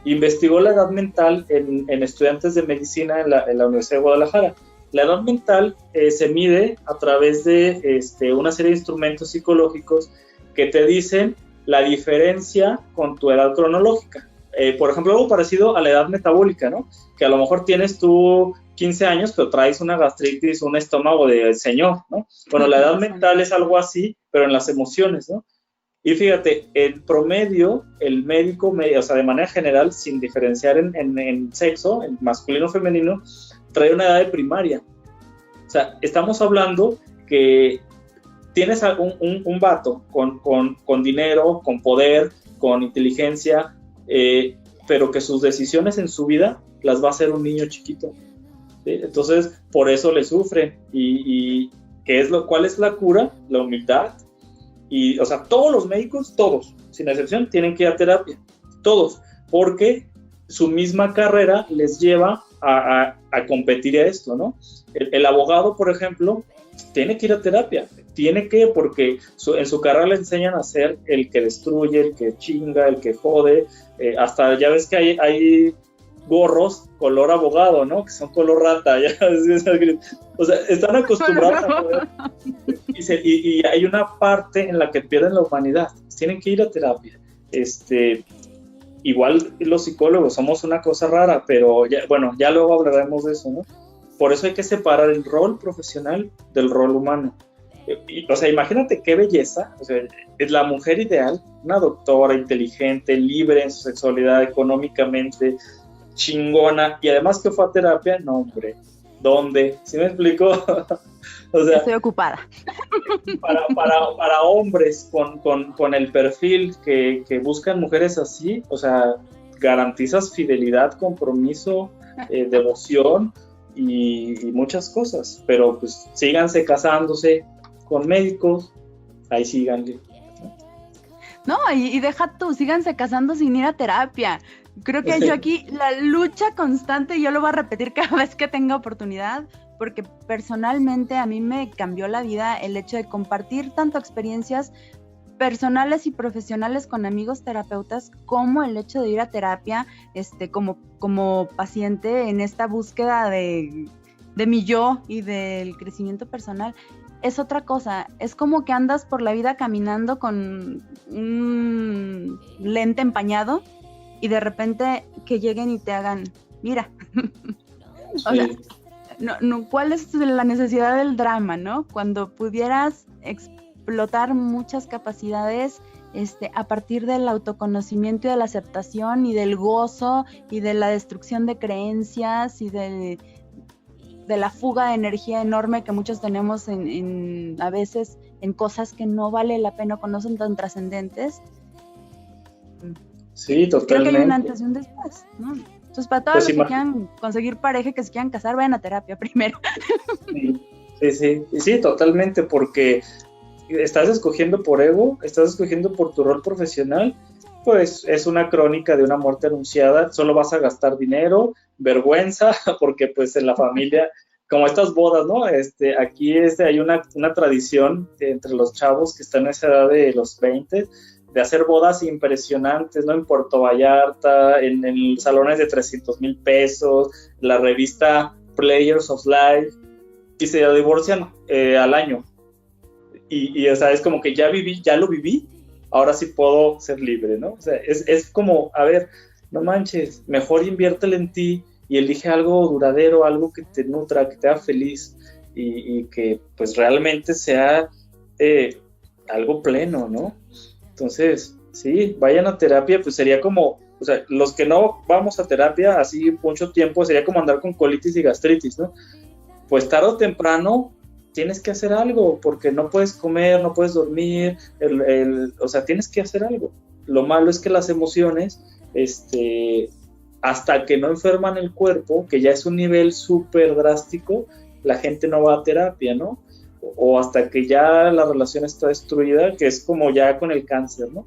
investigó la edad mental en estudiantes de medicina en la Universidad de Guadalajara. La edad mental se mide a través de una serie de instrumentos psicológicos que te dicen la diferencia con tu edad cronológica. Por ejemplo, algo parecido a la edad metabólica, ¿no? Que a lo mejor tienes tú 15 años, pero traes una gastritis, un estómago de señor, ¿no? Bueno, la edad mental es algo así, pero en las emociones, ¿no? Y fíjate, en promedio, el médico, o sea, de manera general, sin diferenciar en sexo, en masculino o femenino, trae una edad de primaria. O sea, estamos hablando que tienes un vato con dinero, con poder, con inteligencia, pero que sus decisiones en su vida las va a hacer un niño chiquito. ¿Sí? Entonces, por eso le sufre. ¿Y cuál es la cura? La humildad. Y, o sea, todos los médicos, todos, sin excepción, tienen que ir a terapia. Todos. Porque su misma carrera les lleva a competir a esto, ¿no? El abogado, por ejemplo, tiene que ir a terapia. Tiene que, porque en su carrera le enseñan a ser el que destruye, el que chinga, el que jode. Hasta ya ves que hay gorros color abogado, ¿no? Que son color rata. Ya, o sea, están acostumbrados a poder. Y hay una parte en la que pierden la humanidad. Tienen que ir a terapia. Igual los psicólogos somos una cosa rara, pero ya luego hablaremos de eso, ¿no? Por eso hay que separar el rol profesional del rol humano. O sea, imagínate qué belleza. O sea, es la mujer ideal, una doctora inteligente, libre en su sexualidad, económicamente, chingona, y además que fue a terapia. No, hombre, ¿dónde? ¿Sí me explico? O sea, estoy ocupada. Para hombres con el perfil que buscan mujeres así, o sea, garantizas fidelidad, compromiso, devoción y muchas cosas. Pero pues síganse casándose con médicos, ahí síganle. No, y deja tú, síganse casando sin ir a terapia. Creo que yo aquí, la lucha constante, yo lo voy a repetir cada vez que tenga oportunidad, porque personalmente a mí me cambió la vida el hecho de compartir tanto experiencias personales y profesionales con amigos terapeutas, como el hecho de ir a terapia como paciente en esta búsqueda de mi yo y del crecimiento personal. Es otra cosa, es como que andas por la vida caminando con un lente empañado y de repente que lleguen y te hagan, mira, o sea, no, ¿cuál es la necesidad del drama, no? Cuando pudieras explotar muchas capacidades a partir del autoconocimiento y de la aceptación y del gozo y de la destrucción de creencias y de la fuga de energía enorme que muchos tenemos a veces en cosas que no vale la pena o no son tan trascendentes. Sí, totalmente. Creo que hay un antes y un después, ¿no? Entonces, para todos los que quieran conseguir pareja, que se quieran casar, vayan a terapia primero. Sí, totalmente, porque estás escogiendo por ego, estás escogiendo por tu rol profesional, pues es una crónica de una muerte anunciada. Solo vas a gastar dinero, vergüenza, porque pues en la familia, como estas bodas, ¿no? Aquí hay una tradición entre los chavos que están en esa edad de los 20, de hacer bodas impresionantes, ¿no? En Puerto Vallarta, en salones de 300,000 pesos, la revista Players of Life, y se divorcian al año. Y o sea, es como que ya lo viví, ahora sí puedo ser libre, ¿no? O sea, es como, a ver, no manches, mejor inviértele en ti y elige algo duradero, algo que te nutra, que te haga feliz y que pues realmente sea algo pleno, ¿no? Entonces, sí, vayan a terapia, pues sería como, o sea, los que no vamos a terapia así mucho tiempo, sería como andar con colitis y gastritis, ¿no? Pues tarde o temprano tienes que hacer algo, porque no puedes comer, no puedes dormir, o sea, tienes que hacer algo. Lo malo es que las emociones hasta que no enferman el cuerpo, que ya es un nivel súper drástico, la gente no va a terapia, ¿no? O hasta que ya la relación está destruida, que es como ya con el cáncer, ¿no?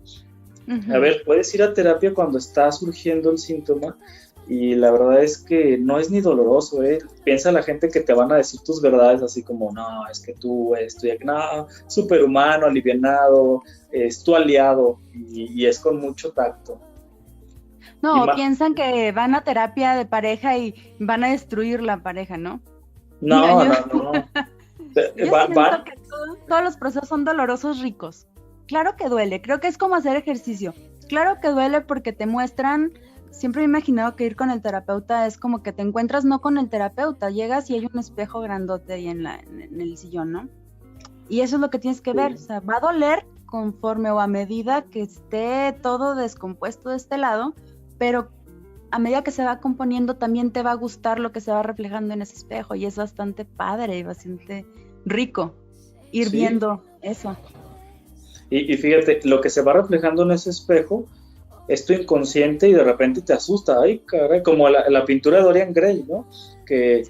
Uh-huh. A ver, puedes ir a terapia cuando está surgiendo el síntoma y la verdad es que no es ni doloroso, ¿eh? Piensa la gente que te van a decir tus verdades así como, no, es que tú no, superhumano, alivianado, es tu aliado y es con mucho tacto. No, piensan que van a terapia de pareja y van a destruir la pareja, ¿no? No. Yo siento que todos los procesos son dolorosos, ricos. Claro que duele, creo que es como hacer ejercicio. Claro que duele porque te muestran, siempre he imaginado que ir con el terapeuta es como que te encuentras no con el terapeuta, llegas y hay un espejo grandote ahí en el sillón, ¿no? Y eso es lo que tienes que ver, o sea, va a doler conforme o a medida que esté todo descompuesto de este lado, pero a medida que se va componiendo también te va a gustar lo que se va reflejando en ese espejo y es bastante padre y bastante rico ir viendo eso. Y fíjate, lo que se va reflejando en ese espejo es tu inconsciente y de repente te asusta, ay caray, como la pintura de Dorian Gray, ¿no? Que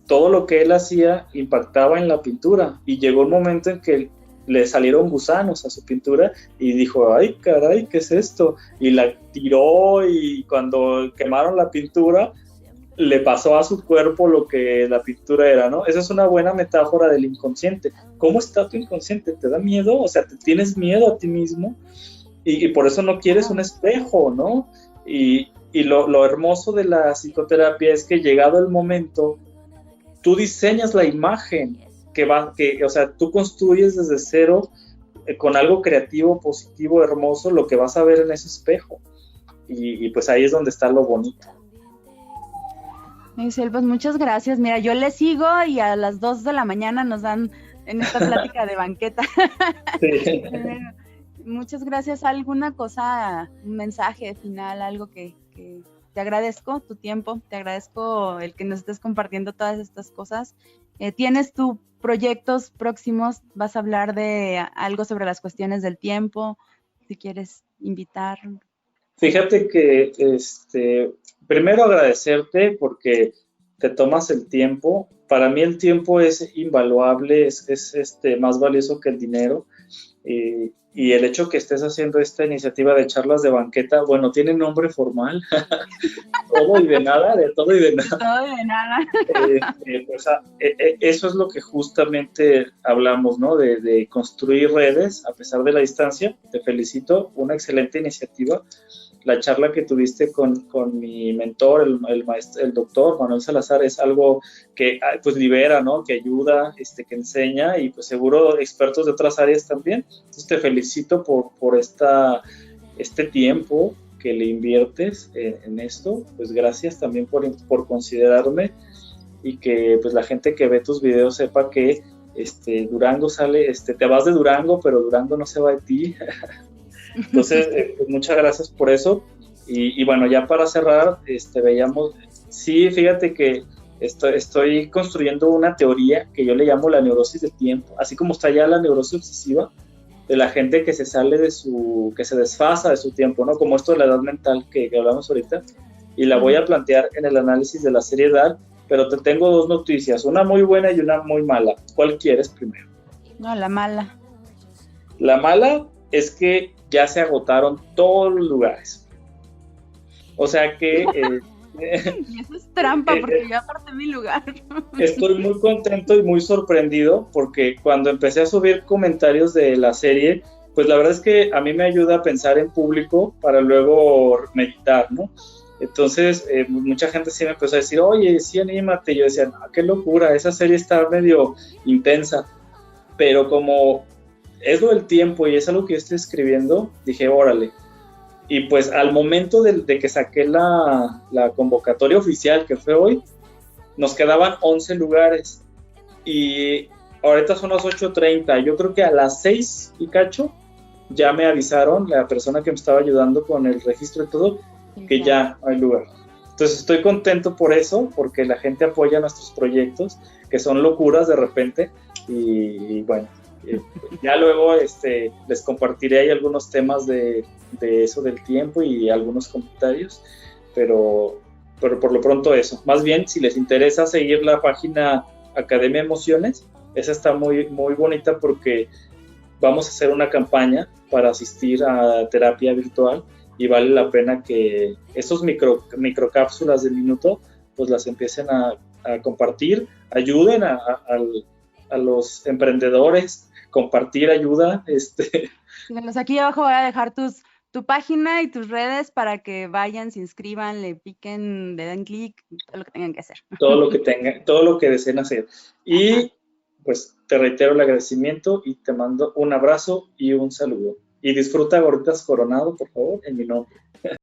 todo lo que él hacía impactaba en la pintura y llegó un momento en que le salieron gusanos a su pintura y dijo, ay caray, ¿qué es esto? Y la tiró y cuando quemaron la pintura le pasó a su cuerpo lo que la pintura era, ¿no? Esa es una buena metáfora del inconsciente. ¿Cómo está tu inconsciente? ¿Te da miedo? O sea, ¿te tienes miedo a ti mismo? Y por eso no quieres un espejo, ¿no? Y lo hermoso de la psicoterapia es que llegado el momento, tú diseñas la imagen o sea, tú construyes desde cero con algo creativo, positivo, hermoso, lo que vas a ver en ese espejo. Y pues ahí es donde está lo bonito. Isel, pues muchas gracias. Mira, yo le sigo y a las 2 de la mañana nos dan en esta plática de banqueta. Sí. Muchas gracias. ¿Alguna cosa, un mensaje final, algo que te agradezco tu tiempo, te agradezco el que nos estés compartiendo todas estas cosas? ¿Tienes tus proyectos próximos? ¿Vas a hablar de algo sobre las cuestiones del tiempo? Si quieres invitar. Fíjate que primero agradecerte porque te tomas el tiempo. Para mí el tiempo es invaluable, es más valioso que el dinero. Y el hecho que estés haciendo esta iniciativa de charlas de banqueta, bueno, tiene nombre formal. Todo y de nada, de todo y de nada. Todo y de nada. Eso es lo que justamente hablamos, ¿no? De construir redes a pesar de la distancia. Te felicito, una excelente iniciativa. La charla que tuviste con mi mentor, el doctor Manuel Salazar, es algo que pues libera, ¿no? Que ayuda, que enseña y pues seguro expertos de otras áreas también. Entonces te felicito por este tiempo que le inviertes en esto. Pues gracias también por considerarme y que pues la gente que ve tus videos sepa que Durango sale, te vas de Durango, pero Durango no se va de ti. Entonces, pues muchas gracias por eso. Y bueno, ya para cerrar, veíamos, sí, fíjate que estoy construyendo una teoría que yo le llamo la neurosis de tiempo, así como está ya la neurosis obsesiva de la gente que se sale que se desfasa de su tiempo, ¿no? Como esto de la edad mental que hablamos ahorita, y la voy a plantear en el análisis de la serie Dark, pero te tengo dos noticias, una muy buena y una muy mala. ¿Cuál quieres primero? No, la mala. La mala es que ya se agotaron todos los lugares. O sea que... y eso es trampa, porque yo aparté mi lugar. Estoy muy contento y muy sorprendido, porque cuando empecé a subir comentarios de la serie, pues la verdad es que a mí me ayuda a pensar en público para luego meditar, ¿no? Entonces, mucha gente sí me empezó a decir, oye, sí, anímate. Y yo decía, no, qué locura, esa serie está medio intensa. Pero como es lo del tiempo y es algo que yo estoy escribiendo, dije, órale. Y pues al momento de que saqué la convocatoria oficial, que fue hoy, nos quedaban 11 lugares. Y ahorita son las 8:30. Yo creo que a las 6 y cacho ya me avisaron, la persona que me estaba ayudando con el registro y todo, que ya hay lugar. Entonces estoy contento por eso, porque la gente apoya nuestros proyectos, que son locuras de repente. Y bueno, ya luego les compartiré ahí algunos temas de eso del tiempo y algunos comentarios, pero pero por lo pronto eso. Más bien, si les interesa seguir la página Academia Emociones, esa está muy, muy bonita porque vamos a hacer una campaña para asistir a terapia virtual y vale la pena que esos microcápsulas de minuto pues las empiecen a compartir, ayuden a los emprendedores, compartir ayuda. Aquí abajo voy a dejar tu página y tus redes para que vayan, se inscriban, le piquen, le den clic, todo lo que tengan que hacer. Todo lo que deseen hacer. Y pues te reitero el agradecimiento y te mando un abrazo y un saludo. Y disfruta Gorditas Coronado, por favor, en mi nombre.